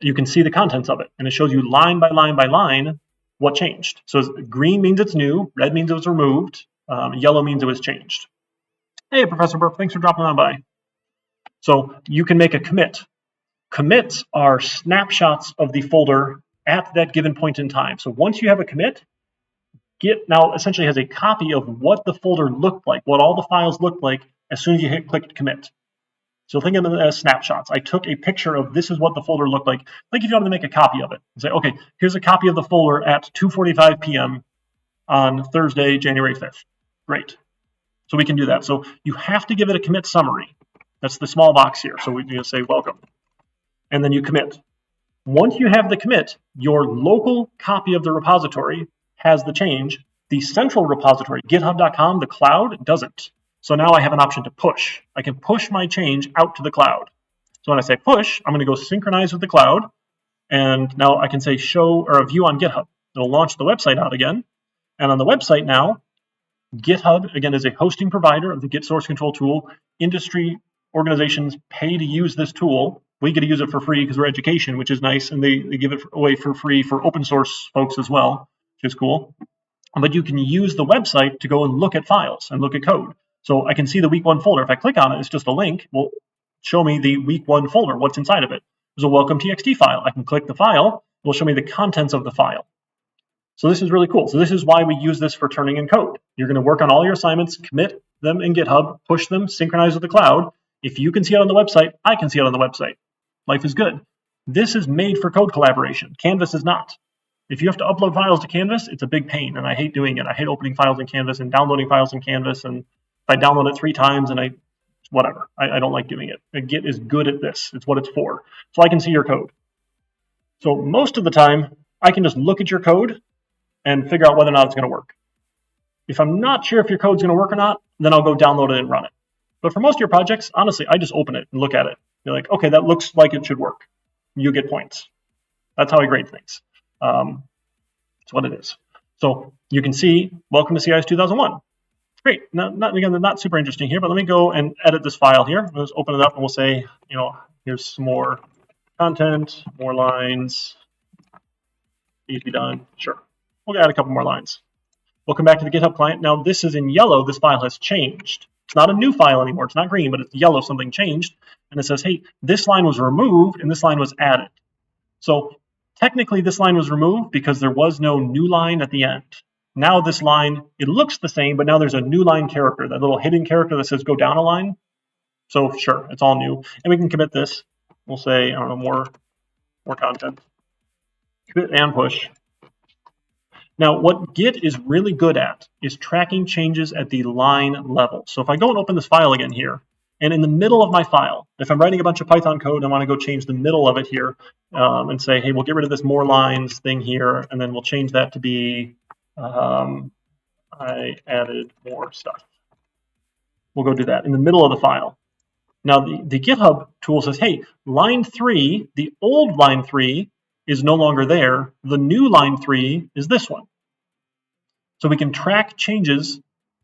you can see the contents of it. And it shows you line by line by line what changed. So green means it's new, red means it was removed, yellow means it was changed. Hey, Professor Burke, thanks for dropping on by. So you can make a commit. Commits are snapshots of the folder at that given point in time. So once you have a commit, Git now essentially has a copy of what the folder looked like, what all the files looked like as soon as you click commit. So think of them as snapshots. I took a picture of this is what the folder looked like if you wanted to make a copy of it. And say, okay, here's a copy of the folder at 2:45 p.m. on Thursday, January 5th. Great. So we can do that. So you have to give it a commit summary. That's the small box here. So we say welcome. And then you commit. Once you have the commit, your local copy of the repository has the change. The central repository, github.com, the cloud, doesn't. So now I have an option to push. I can push my change out to the cloud. So when I say push, I'm going to go synchronize with the cloud. And now I can say show or view on GitHub. It'll launch the website out again. And on the website now, GitHub, again, is a hosting provider of the Git source control tool. Industry organizations pay to use this tool. We get to use it for free because we're education, which is nice. And they give it away for free for open source folks as well, which is cool. But you can use the website to go and look at files and look at code. So I can see the week 1 folder. If I click on it, it's just a link. It will show me the week 1 folder, what's inside of it. There's a welcome.txt file. I can click the file. It will show me the contents of the file. So this is really cool. So this is why we use this for turning in code. You're going to work on all your assignments, commit them in GitHub, push them, synchronize with the cloud. If you can see it on the website, I can see it on the website. Life is good. This is made for code collaboration. Canvas is not. If you have to upload files to Canvas, it's a big pain, and I hate doing it. I hate opening files in Canvas and downloading files in Canvas, and I download it 3 times and whatever. I don't like doing it. Git is good at this. It's what it's for. So I can see your code. So most of the time, I can just look at your code and figure out whether or not it's going to work. If I'm not sure if your code's going to work or not, then I'll go download it and run it. But for most of your projects, honestly, I just open it and look at it. You're like, okay, that looks like it should work. You get points. That's how I grade things. It's what it is. So you can see, welcome to CIS 2001. Great. Not super interesting here, but let me go and edit this file here. Let's open it up and we'll say, here's some more content, more lines. Needs to be done. Sure. We'll add a couple more lines. We'll come back to the GitHub client. Now this is in yellow. This file has changed. It's not a new file anymore. It's not green, but it's yellow. Something changed. And it says, hey, this line was removed and this line was added. So technically this line was removed because there was no new line at the end. Now this line, it looks the same, but now there's a new line character, that little hidden character that says go down a line. So sure, it's all new. And we can commit this. We'll say, I don't know, more content. Commit and push. Now what Git is really good at is tracking changes at the line level. So if I go and open this file again here, and in the middle of my file, if I'm writing a bunch of Python code, I want to go change the middle of it here and say, hey, we'll get rid of this more lines thing here, and then we'll change that to be I added more stuff. We'll go do that in the middle of the file. Now the GitHub tool says, hey, line 3, the old line 3 is no longer there. The new line 3 is this one. So we can track changes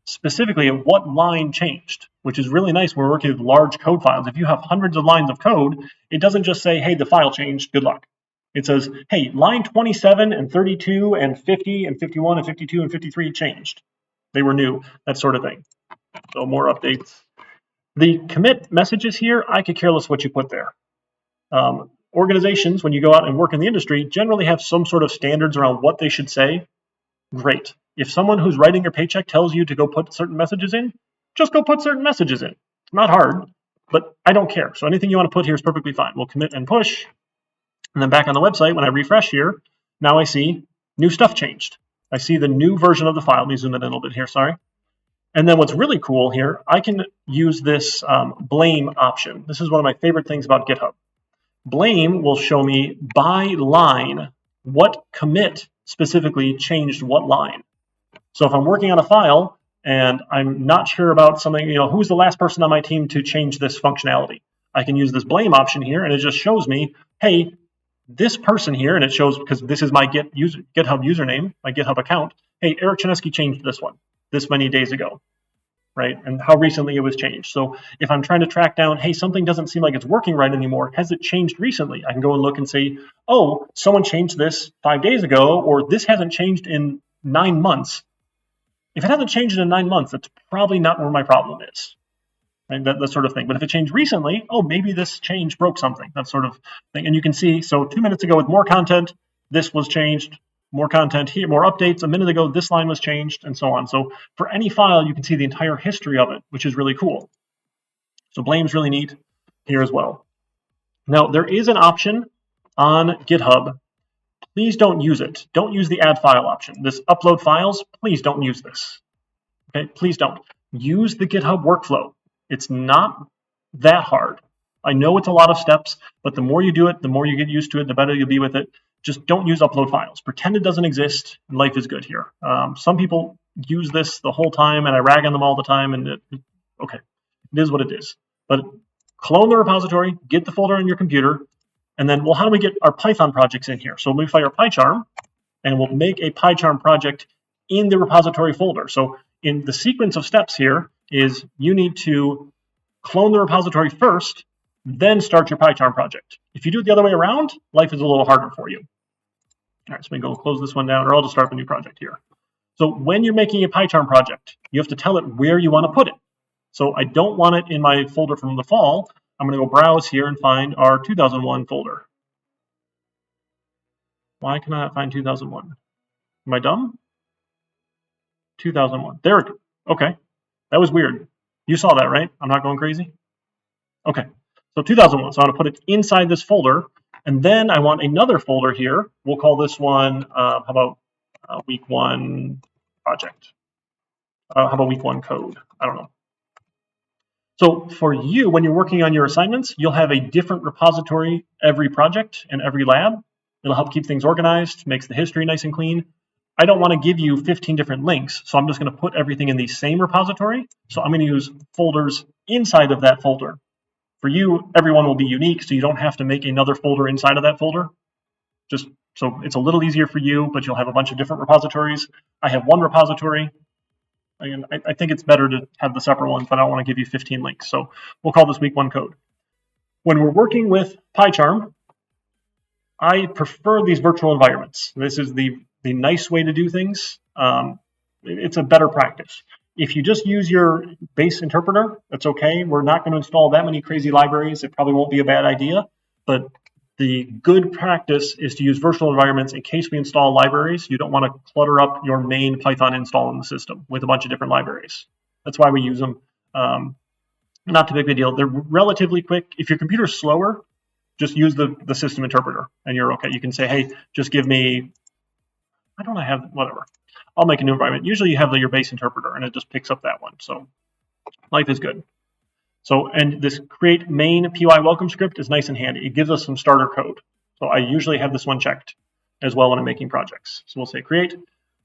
specifically at what line changed, which is really nice when we're working with large code files. If you have hundreds of lines of code, it doesn't just say, hey, the file changed, good luck. It says, hey, line 27 and 32 and 50 and 51 and 52 and 53 changed. They were new, that sort of thing. So more updates. The commit messages here, I could care less what you put there. Organizations, when you go out and work in the industry, generally have some sort of standards around what they should say. Great. If someone who's writing your paycheck tells you to go put certain messages in, just go put certain messages in. It's not hard, but I don't care. So anything you want to put here is perfectly fine. We'll commit and push. And then back on the website, when I refresh here, now I see new stuff changed. I see the new version of the file. Let me zoom in a little bit here, sorry. And then what's really cool here, I can use this blame option. This is one of my favorite things about GitHub. Blame will show me by line what commit specifically changed what line. So if I'm working on a file and I'm not sure about something, who's the last person on my team to change this functionality, I can use this blame option here, and it just shows me, hey, this person here, and it shows because this is my GitHub username, my GitHub account. Hey, Eric Chinesky changed this one this many days ago, right? And how recently it was changed. So if I'm trying to track down, hey, something doesn't seem like it's working right anymore, has it changed recently? I can go and look and say, oh, someone changed this 5 days ago, or this hasn't changed in 9 months. If it hasn't changed in 9 months, that's probably not where my problem is. Right? That sort of thing. But if it changed recently, oh, maybe this change broke something, that sort of thing. And you can see, so 2 minutes ago with more content, this was changed, more content here, more updates. A minute ago, this line was changed, and so on. So for any file, you can see the entire history of it, which is really cool. So blame's really neat here as well. Now, there is an option on GitHub. Please don't use it. Don't use the add file option. This upload files, please don't use this. Okay, please don't. Use the GitHub workflow. It's not that hard. I know it's a lot of steps, but the more you do it, the more you get used to it, the better you'll be with it. Just don't use upload files. Pretend it doesn't exist, and life is good here. Some people use this the whole time, and I rag on them all the time, and okay, it is what it is. But clone the repository, get the folder on your computer, and then, well, how do we get our Python projects in here? So we'll fire PyCharm, and we'll make a PyCharm project in the repository folder. So in the sequence of steps here is you need to clone the repository first, then start your PyCharm project. If you do it the other way around, life is a little harder for you. All right, so we go close this one down, or I'll just start up a new project here. So when you're making a PyCharm project, you have to tell it where you want to put it. So I don't want it in my folder from the fall. I'm going to go browse here and find our 2001 folder. Why can I not find 2001? Am I dumb? 2001. There we go. Okay. That was weird. You saw that, right? I'm not going crazy? Okay. So 2001. So I'm going to put it inside this folder. And then I want another folder here. We'll call this one, how about week 1 project? How about week 1 code? I don't know. So for you, when you're working on your assignments, you'll have a different repository every project and every lab. It'll help keep things organized, makes the history nice and clean. I don't want to give you 15 different links, so I'm just going to put everything in the same repository. So I'm going to use folders inside of that folder. For you, everyone will be unique, so you don't have to make another folder inside of that folder. Just so it's a little easier for you, but you'll have a bunch of different repositories. I have one repository. And I think it's better to have the separate ones, but I don't want to give you 15 links. So we'll call this week 1 code. When we're working with PyCharm, I prefer these virtual environments. This is the nice way to do things. It's a better practice. If you just use your base interpreter, that's okay. We're not going to install that many crazy libraries. It probably won't be a bad idea, but the good practice is to use virtual environments in case we install libraries. You don't want to clutter up your main Python install in the system with a bunch of different libraries. That's why we use them. Not too big of a deal. They're relatively quick. If your computer's slower, just use the system interpreter and you're okay. You can say, hey, just give me, why don't I have, whatever. I'll make a new environment. Usually you have your base interpreter and it just picks up that one. So life is good. So, and this create main py welcome script is nice and handy. It gives us some starter code. So I usually have this one checked as well when I'm making projects. So we'll say create.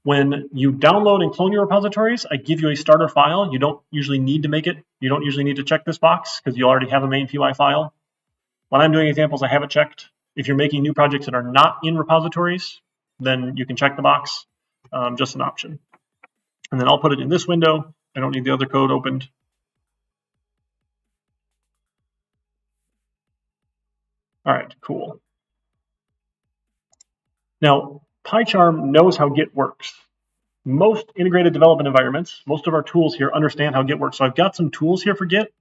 When you download and clone your repositories, I give you a starter file. You don't usually need to make it. You don't usually need to check this box because you already have a main py file. When I'm doing examples, I have it checked. If you're making new projects that are not in repositories, then you can check the box, just an option. And then I'll put it in this window. I don't need the other code opened. All right, cool. Now, PyCharm knows how Git works. Most integrated development environments, most of our tools here understand how Git works. So I've got some tools here for Git.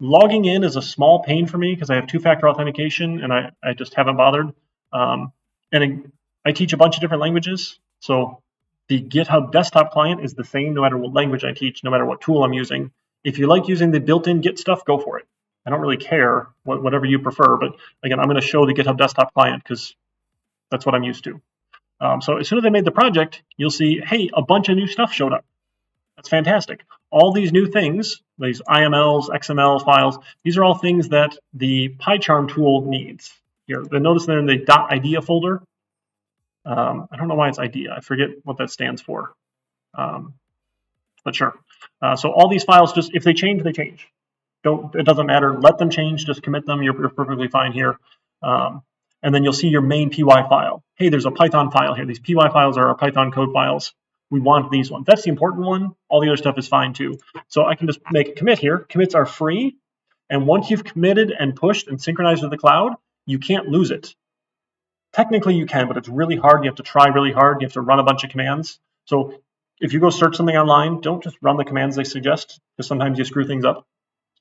Logging in is a small pain for me because I have two-factor authentication and I just haven't bothered. And I teach a bunch of different languages. So the GitHub Desktop Client is the same no matter what language I teach, no matter what tool I'm using. If you like using the built-in Git stuff, go for it. I don't really care whatever you prefer, but again, I'm going to show the GitHub Desktop Client because that's what I'm used to. So as soon as I made the project, you'll see, hey, a bunch of new stuff showed up. That's fantastic. All these new things, these IMLs, XML files, these are all things that the PyCharm tool needs. Here, notice they're in the .idea folder. I don't know why it's idea. I forget what that stands for. But sure. So all these files, just if they change, they change. It doesn't matter. Let them change. Just commit them. You're perfectly fine here. And then you'll see your main py file. Hey, there's a Python file here. These py files are our Python code files. We want these ones. That's the important one. All the other stuff is fine too. So I can just make a commit here. Commits are free. And once you've committed and pushed and synchronized with the cloud, you can't lose it. Technically you can, but it's really hard. You have to try really hard. You have to run a bunch of commands. So if you go search something online, don't just run the commands they suggest, because sometimes you screw things up.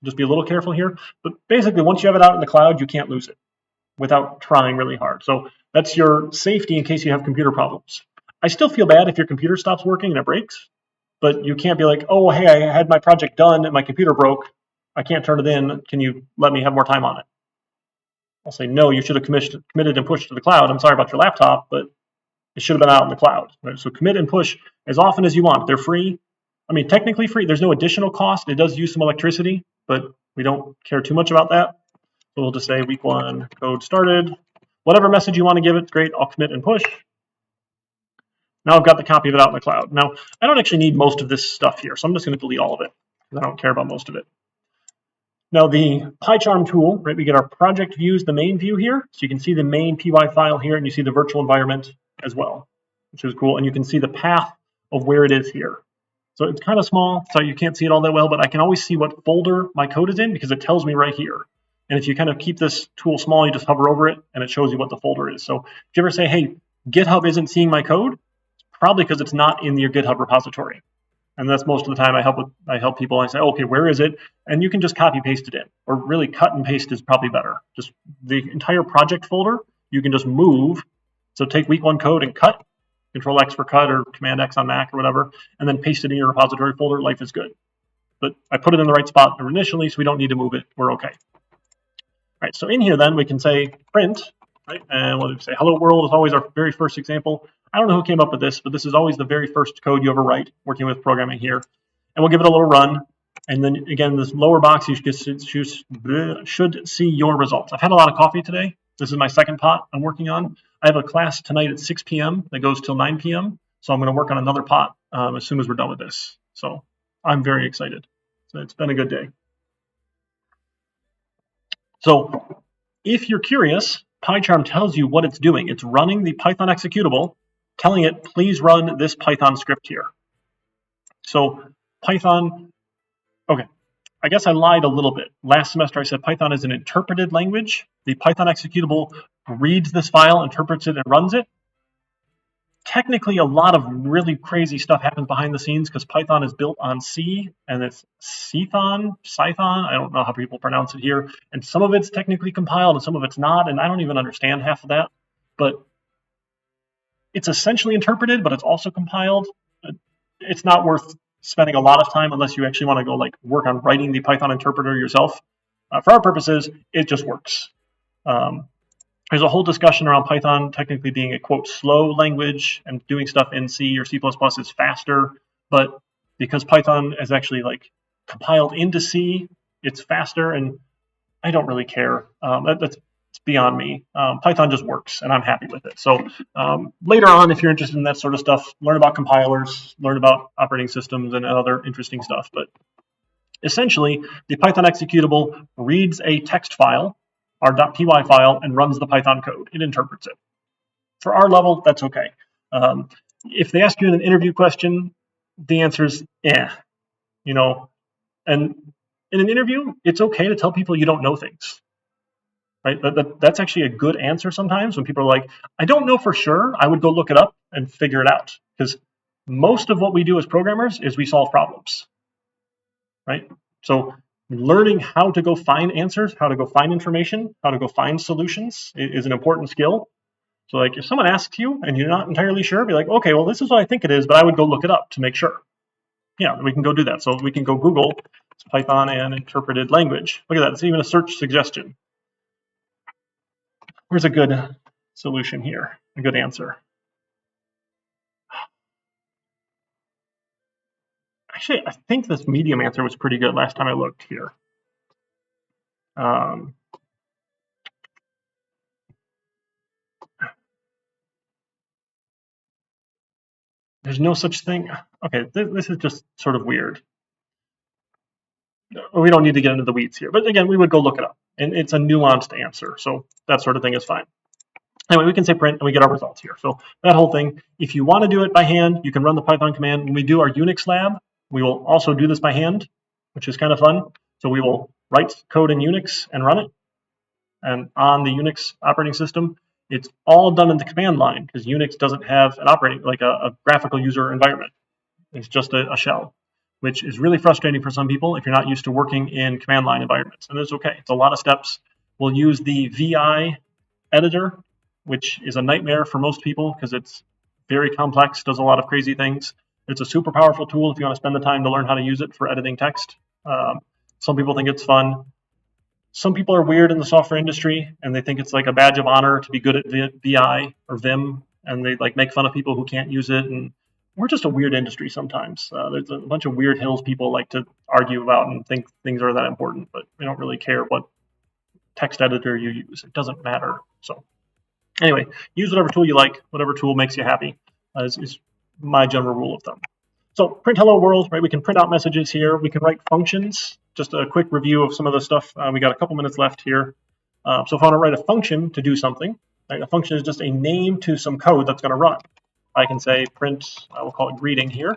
Just be a little careful here. But basically, once you have it out in the cloud, you can't lose it without trying really hard. So that's your safety in case you have computer problems. I still feel bad if your computer stops working and it breaks, but you can't be like, oh, hey, I had my project done and my computer broke. I can't turn it in. Can you let me have more time on it? I'll say, no, you should have committed and pushed to the cloud. I'm sorry about your laptop, but it should have been out in the cloud. Right? So commit and push as often as you want. They're free. I mean, technically free. There's no additional cost. It does use some electricity, but we don't care too much about that. So we'll just say week 1 code started. Whatever message you want to give it, great. I'll commit and push. Now I've got the copy of it out in the cloud. Now, I don't actually need most of this stuff here, so I'm just going to delete all of it because I don't care about most of it. Now, the PyCharm tool, right, we get our project views, the main view here. So you can see the main py file here, and you see the virtual environment as well, which is cool. And you can see the path of where it is here. So it's kind of small, so you can't see it all that well, but I can always see what folder my code is in because it tells me right here. And if you kind of keep this tool small, you just hover over it, and it shows you what the folder is. So if you ever say, hey, GitHub isn't seeing my code, it's probably because it's not in your GitHub repository. And that's most of the time I help people. I say, okay, where is it? And you can just copy paste it in, or really cut and paste is probably better. Just the entire project folder, you can just move. So take week 1 code and cut, Control X for cut or Command X on Mac or whatever, and then paste it in your repository folder. Life is good. But I put it in the right spot initially, so we don't need to move it. We're okay. All right, so in here then we can say print, right? And we'll say hello world is always our very first example. I don't know who came up with this, but this is always the very first code you ever write working with programming here. And we'll give it a little run. And then again, this lower box, you should see your results. I've had a lot of coffee today. This is my second pot I'm working on. I have a class tonight at 6 p.m. that goes till 9 p.m. So I'm going to work on another pot as soon as we're done with this. So I'm very excited. So it's been a good day. So if you're curious, PyCharm tells you what it's doing. It's running the Python executable, telling it, please run this Python script here. So Python, okay, I guess I lied a little bit. Last semester I said Python is an interpreted language. The Python executable reads this file, interprets it, and runs it. Technically, a lot of really crazy stuff happens behind the scenes because Python is built on C, and it's Cython, I don't know how people pronounce it here. And some of it's technically compiled and some of it's not, and I don't even understand half of that. But it's essentially interpreted, but it's also compiled. It's not worth spending a lot of time unless you actually want to go like work on writing the Python interpreter yourself. For our purposes, it just works. There's a whole discussion around Python technically being a, quote, slow language and doing stuff in C or C++ is faster. But because Python is actually like compiled into C, it's faster, and I don't really care. That's beyond me. Python just works, and I'm happy with it. So later on, if you're interested in that sort of stuff, learn about compilers, learn about operating systems and other interesting stuff. But essentially, the Python executable reads a text file, our .py file, and runs the Python code. It interprets it. For our level, that's okay. If they ask you in an interview question, the answer is, you know, and in an interview, it's okay to tell people you don't know things, right? That's actually a good answer sometimes when people are like, I don't know for sure. I would go look it up and figure it out, because most of what we do as programmers is we solve problems, right? So learning how to go find answers, how to go find information, how to go find solutions is an important skill. So like if someone asks you and you're not entirely sure, be like, okay, well, this is what I think it is, but I would go look it up to make sure. Yeah, we can go do that. So we can go Google Python and interpreted language. Look at that. It's even a search suggestion. Where's a good solution here? A good answer. Actually, I think this medium answer was pretty good last time I looked here. There's no such thing. Okay, this is just sort of weird. We don't need to get into the weeds here, but again, we would go look it up, and it's a nuanced answer, so that sort of thing is fine. Anyway, we can say print and we get our results here. So that whole thing, if you want to do it by hand, you can run the Python command. When we do our Unix lab, we will also do this by hand, which is kind of fun. So we will write code in Unix and run it. And on the Unix operating system, it's all done in the command line, because Unix doesn't have an operating, like a graphical user environment. It's just a shell, which is really frustrating for some people if you're not used to working in command line environments. And it's okay. It's a lot of steps. We'll use the VI editor, which is a nightmare for most people because it's very complex, does a lot of crazy things. It's a super powerful tool if you want to spend the time to learn how to use it for editing text. Some people think it's fun. Some people are weird in the software industry and they think it's like a badge of honor to be good at VI or Vim, and they like make fun of people who can't use it. And we're just a weird industry sometimes. There's a bunch of weird hills people like to argue about and think things are that important, but we don't really care what text editor you use. It doesn't matter. So anyway, use whatever tool you like, whatever tool makes you happy, is my general rule of thumb. So print hello world, right? We can print out messages here. We can write functions. Just a quick review of some of the stuff. We got a couple minutes left here. So if I want to write a function to do something, right, a function is just a name to some code that's going to run. I can say print, I will call it greeting here.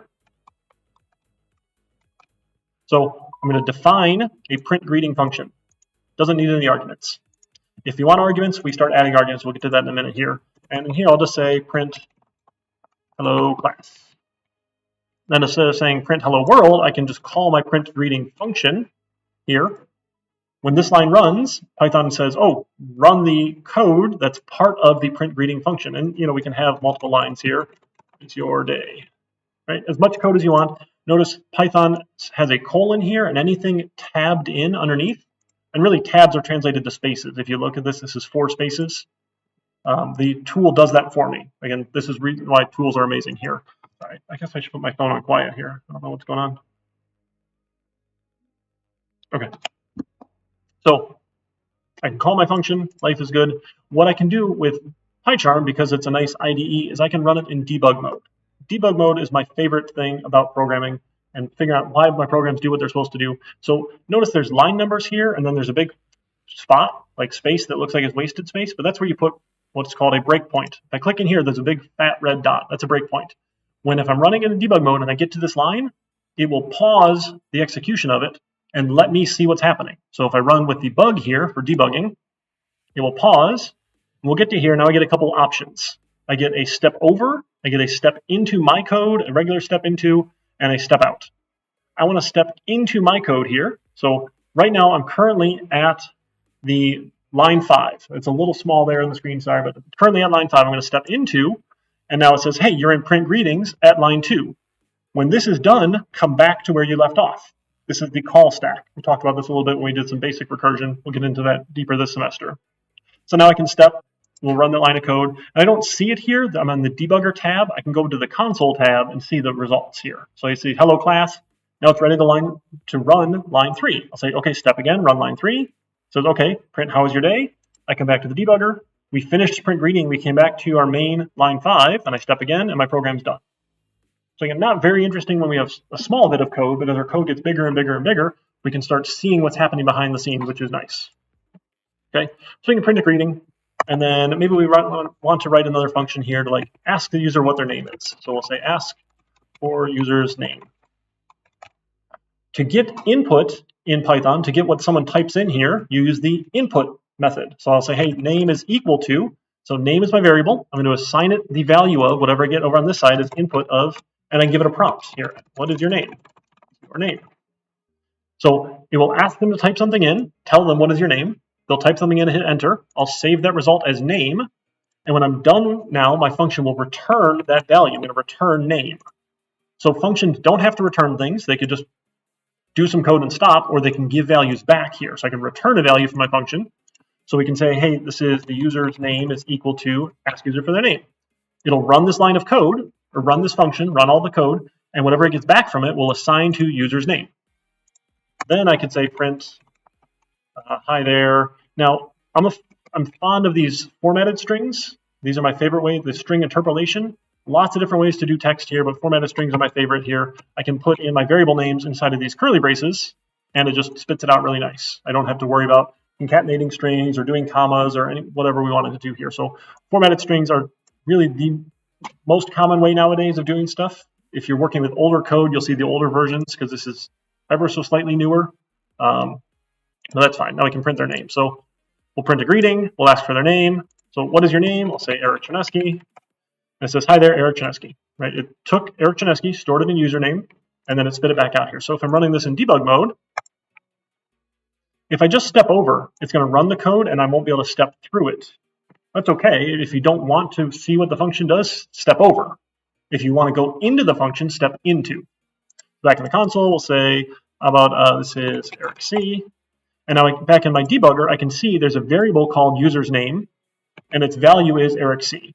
So I'm going to define a print greeting function. Doesn't need any arguments. If you want arguments, we start adding arguments. We'll get to that in a minute here. And in here, I'll just say print hello class. Then instead of saying print hello world, I can just call my print greeting function here. When this line runs, Python says, oh, run the code that's part of the print greeting function. And we can have multiple lines here. It's your day, right? As much code as you want. Notice Python has a colon here and anything tabbed in underneath. And really, tabs are translated to spaces. If you look at this, this is 4 spaces. The tool does that for me. Again, this is why tools are amazing here. Sorry, I guess I should put my phone on quiet here. I don't know what's going on. Okay. So I can call my function. Life is good. What I can do with PyCharm, because it's a nice IDE, is I can run it in debug mode. Debug mode is my favorite thing about programming and figuring out why my programs do what they're supposed to do. So notice there's line numbers here, and then there's a big spot, like space, that looks like it's wasted space, but that's where you put what's called a breakpoint. If I click in here, there's a big fat red dot. That's a breakpoint. If I'm running in debug mode and I get to this line, it will pause the execution of it and let me see what's happening. So if I run with the bug here for debugging, it will pause. We'll get to here. Now I get a couple options. I get a step over, I get a step into my code, a regular step into, and a step out. I want to step into my code here. So right now I'm currently at the line 5. It's a little small there on the screen, sorry, but currently at line 5, I'm going to step into, and now it says, hey, you're in print greetings at line 2. When this is done, come back to where you left off. This is the call stack. We talked about this a little bit when we did some basic recursion. We'll get into that deeper this semester. So now I can step, we'll run that line of code. And I don't see it here. I'm on the debugger tab. I can go to the console tab and see the results here. So you see hello class. Now it's ready to run line 3. I'll say, okay, step again, run line 3. It says, okay, print how was your day? I come back to the debugger. We finished print greeting. We came back to our main line 5, and I step again, and my program's done. So again, not very interesting when we have a small bit of code, but as our code gets bigger and bigger and bigger, we can start seeing what's happening behind the scenes, which is nice. Okay, so we can print a greeting, and then maybe we want to write another function here to like ask the user what their name is. So we'll say ask for user's name. To get input in Python, to get what someone types in here, you use the input method. So I'll say, hey, name is equal to, so name is my variable. I'm going to assign it the value of whatever I get over on this side is input of, and I give it a prompt here. What is your name? Your name. So it will ask them to type something in, tell them what is your name. They'll type something in and hit enter. I'll save that result as name. And when I'm done now, my function will return that value. I'm going to return name. So functions don't have to return things. They could just do some code and stop, or they can give values back here. So I can return a value from my function. So we can say, hey, this is the user's name is equal to ask user for their name. It'll run this line of code, or run this function, run all the code, and whatever it gets back from it will assign to user's name. Then I could say print, hi there. Now, I'm fond of these formatted strings. These are my favorite way, the string interpolation. Lots of different ways to do text here, but formatted strings are my favorite here. I can put in my variable names inside of these curly braces, and it just spits it out really nice. I don't have to worry about concatenating strings or doing commas or whatever we wanted to do here. So formatted strings are really the most common way nowadays of doing stuff. If you're working with older code, you'll see the older versions because this is ever so slightly newer. No, that's fine. Now we can print their name. So we'll print a greeting. We'll ask for their name. So what is your name? I'll say Eric Chinesky. And it says, hi there, Eric Chinesky, right? It took Eric Chinesky, stored it in username, and then it spit it back out here. So if I'm running this in debug mode, if I just step over, it's going to run the code and I won't be able to step through it. That's okay. If you don't want to see what the function does, step over. If you want to go into the function, step into. Back in the console, we'll say, how about this is Eric C. And now back in my debugger, I can see there's a variable called user's name, and its value is Eric C.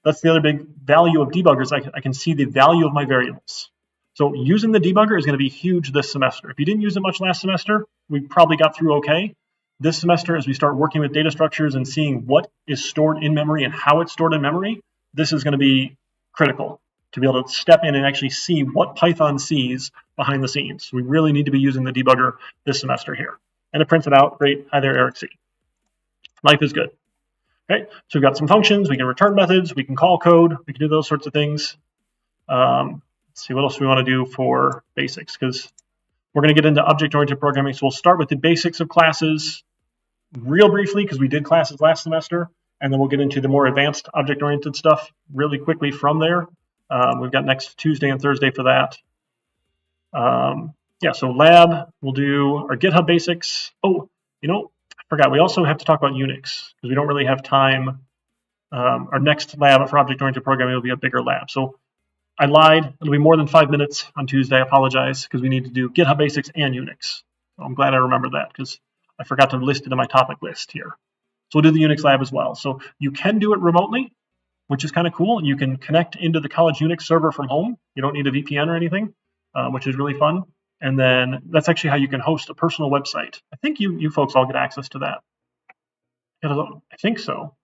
That's the other big value of debuggers. I can see the value of my variables. So using the debugger is going to be huge this semester. If you didn't use it much last semester, we probably got through okay. This semester, as we start working with data structures and seeing what is stored in memory and how it's stored in memory, this is going to be critical to be able to step in and actually see what Python sees behind the scenes. We really need to be using the debugger this semester here. And it prints it out. Great. Hi there, Eric C. Life is good. Okay, so we've got some functions, we can return methods, we can call code, we can do those sorts of things. Let's see what else we want to do for basics, because we're going to get into object-oriented programming. So we'll start with the basics of classes real briefly, because we did classes last semester, and then we'll get into the more advanced object-oriented stuff really quickly from there. We've got next Tuesday and Thursday for that. Yeah, so lab, we'll do our GitHub basics. Oh, you know, forgot, we also have to talk about Unix because we don't really have time. Our next lab for object-oriented programming will be a bigger lab. So I lied. It'll be more than 5 minutes on Tuesday. I apologize because we need to do GitHub basics and Unix. So I'm glad I remembered that because I forgot to list it in my topic list here. So we'll do the Unix lab as well. So you can do it remotely, which is kind of cool. You can connect into the college Unix server from home. You don't need a VPN or anything, which is really fun. And then that's actually how you can host a personal website. I think you folks all get access to that. I think so.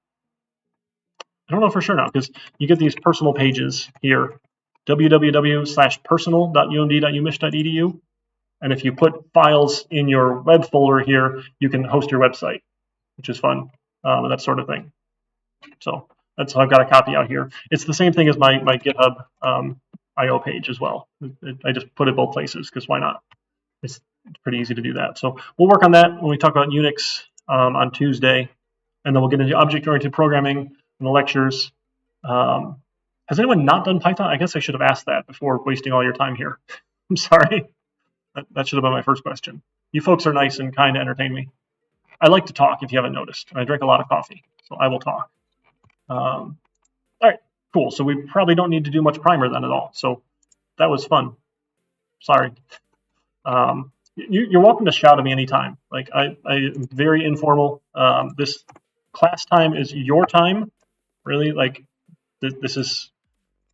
I don't know for sure now because you get these personal pages here, www.personal.umd.umich.edu. And if you put files in your web folder here, you can host your website, which is fun, and that sort of thing. So that's how I've got a copy out here. It's the same thing as my GitHub IO page as well. I just put it both places because why not? It's pretty easy to do that. So we'll work on that when we talk about Unix on Tuesday, and then we'll get into object-oriented programming in the lectures. Has anyone not done Python? I guess I should have asked that before wasting all your time here. I'm sorry. That should have been my first question. You folks are nice and kind to entertain me. I like to talk if you haven't noticed. I drink a lot of coffee, so I will talk. All right. Cool. So we probably don't need to do much primer then at all. So that was fun. Sorry. You're welcome to shout at me anytime. Like I am very informal. This class time is your time. Really, like this is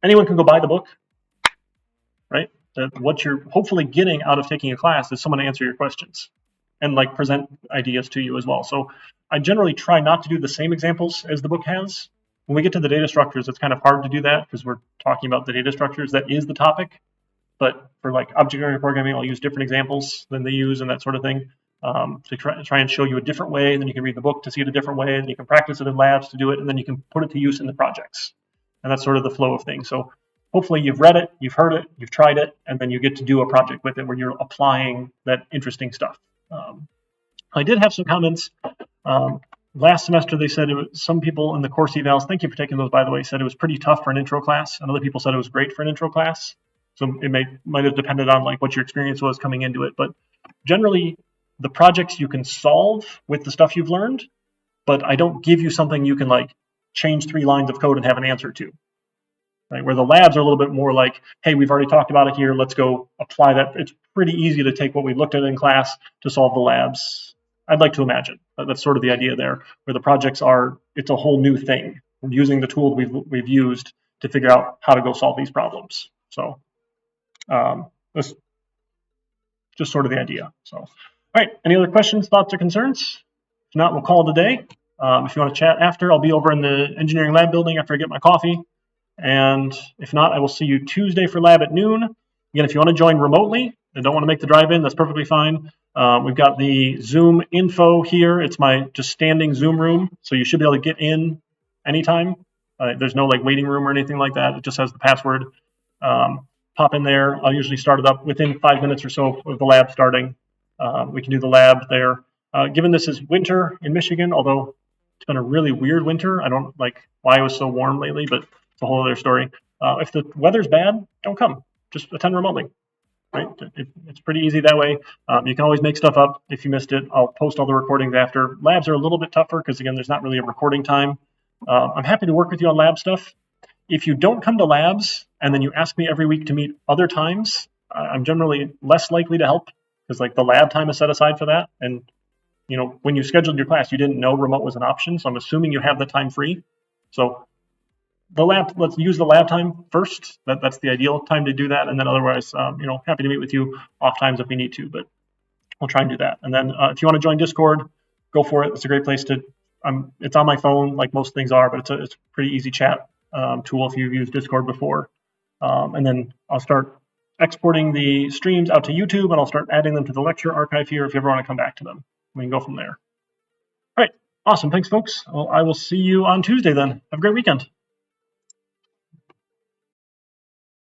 anyone can go buy the book, right? What you're hopefully getting out of taking a class is someone to answer your questions and like present ideas to you as well. So I generally try not to do the same examples as the book has. When we get to the data structures, it's kind of hard to do that because we're talking about the data structures. That is the topic. But for like object-oriented programming, I'll use different examples than they use and that sort of thing to try and show you a different way. And then you can read the book to see it a different way. And you can practice it in labs to do it. And then you can put it to use in the projects. And that's sort of the flow of things. So hopefully you've read it, you've heard it, you've tried it, and then you get to do a project with it where you're applying that interesting stuff. I did have some comments. Last semester, they said some people in the course evals, thank you for taking those, by the way, said it was pretty tough for an intro class, and other people said it was great for an intro class. So it might have depended on like what your experience was coming into it, but generally the projects you can solve with the stuff you've learned, but I don't give you something you can like change 3 lines of code and have an answer to. Right? Where the labs are a little bit more like, hey, we've already talked about it here, let's go apply that. It's pretty easy to take what we looked at in class to solve the labs. I'd like to imagine that's sort of the idea there, where the projects are, it's a whole new thing. We're using the tool we've used to figure out how to go solve these problems. So that's just sort of the idea. So, all right, any other questions, thoughts, or concerns? If not, we'll call it a day. If you want to chat after, I'll be over in the engineering lab building after I get my coffee. And if not, I will see you Tuesday for lab at noon. Again, if you want to join remotely and don't want to make the drive in, that's perfectly fine. We've got the Zoom info here. It's my just standing Zoom room, so you should be able to get in anytime. There's no like waiting room or anything like that. It just has the password. Pop in there. I'll usually start it up within 5 minutes or so of the lab starting. We can do the lab there. Given this is winter in Michigan, although it's been a really weird winter. I don't like why it was so warm lately, but it's a whole other story. If the weather's bad, don't come. Just attend remotely. Right? It's pretty easy that way. You can always make stuff up if you missed it. I'll post all the recordings after. Labs are a little bit tougher because, again, there's not really a recording time. I'm happy to work with you on lab stuff. If you don't come to labs and then you ask me every week to meet other times, I'm generally less likely to help because like the lab time is set aside for that. And you know, when you scheduled your class, you didn't know remote was an option. So I'm assuming you have the time free. So the lab, let's use the lab time first. That's the ideal time to do that. And then otherwise, you know, happy to meet with you off times if we need to, but we'll try and do that. And then if you want to join Discord, go for it. It's a great place to, it's on my phone like most things are, but it's a pretty easy chat tool if you've used Discord before. And then I'll start exporting the streams out to YouTube and I'll start adding them to the lecture archive here if you ever want to come back to them. We can go from there. All right, awesome. Thanks, folks. Well, I will see you on Tuesday then. Have a great weekend.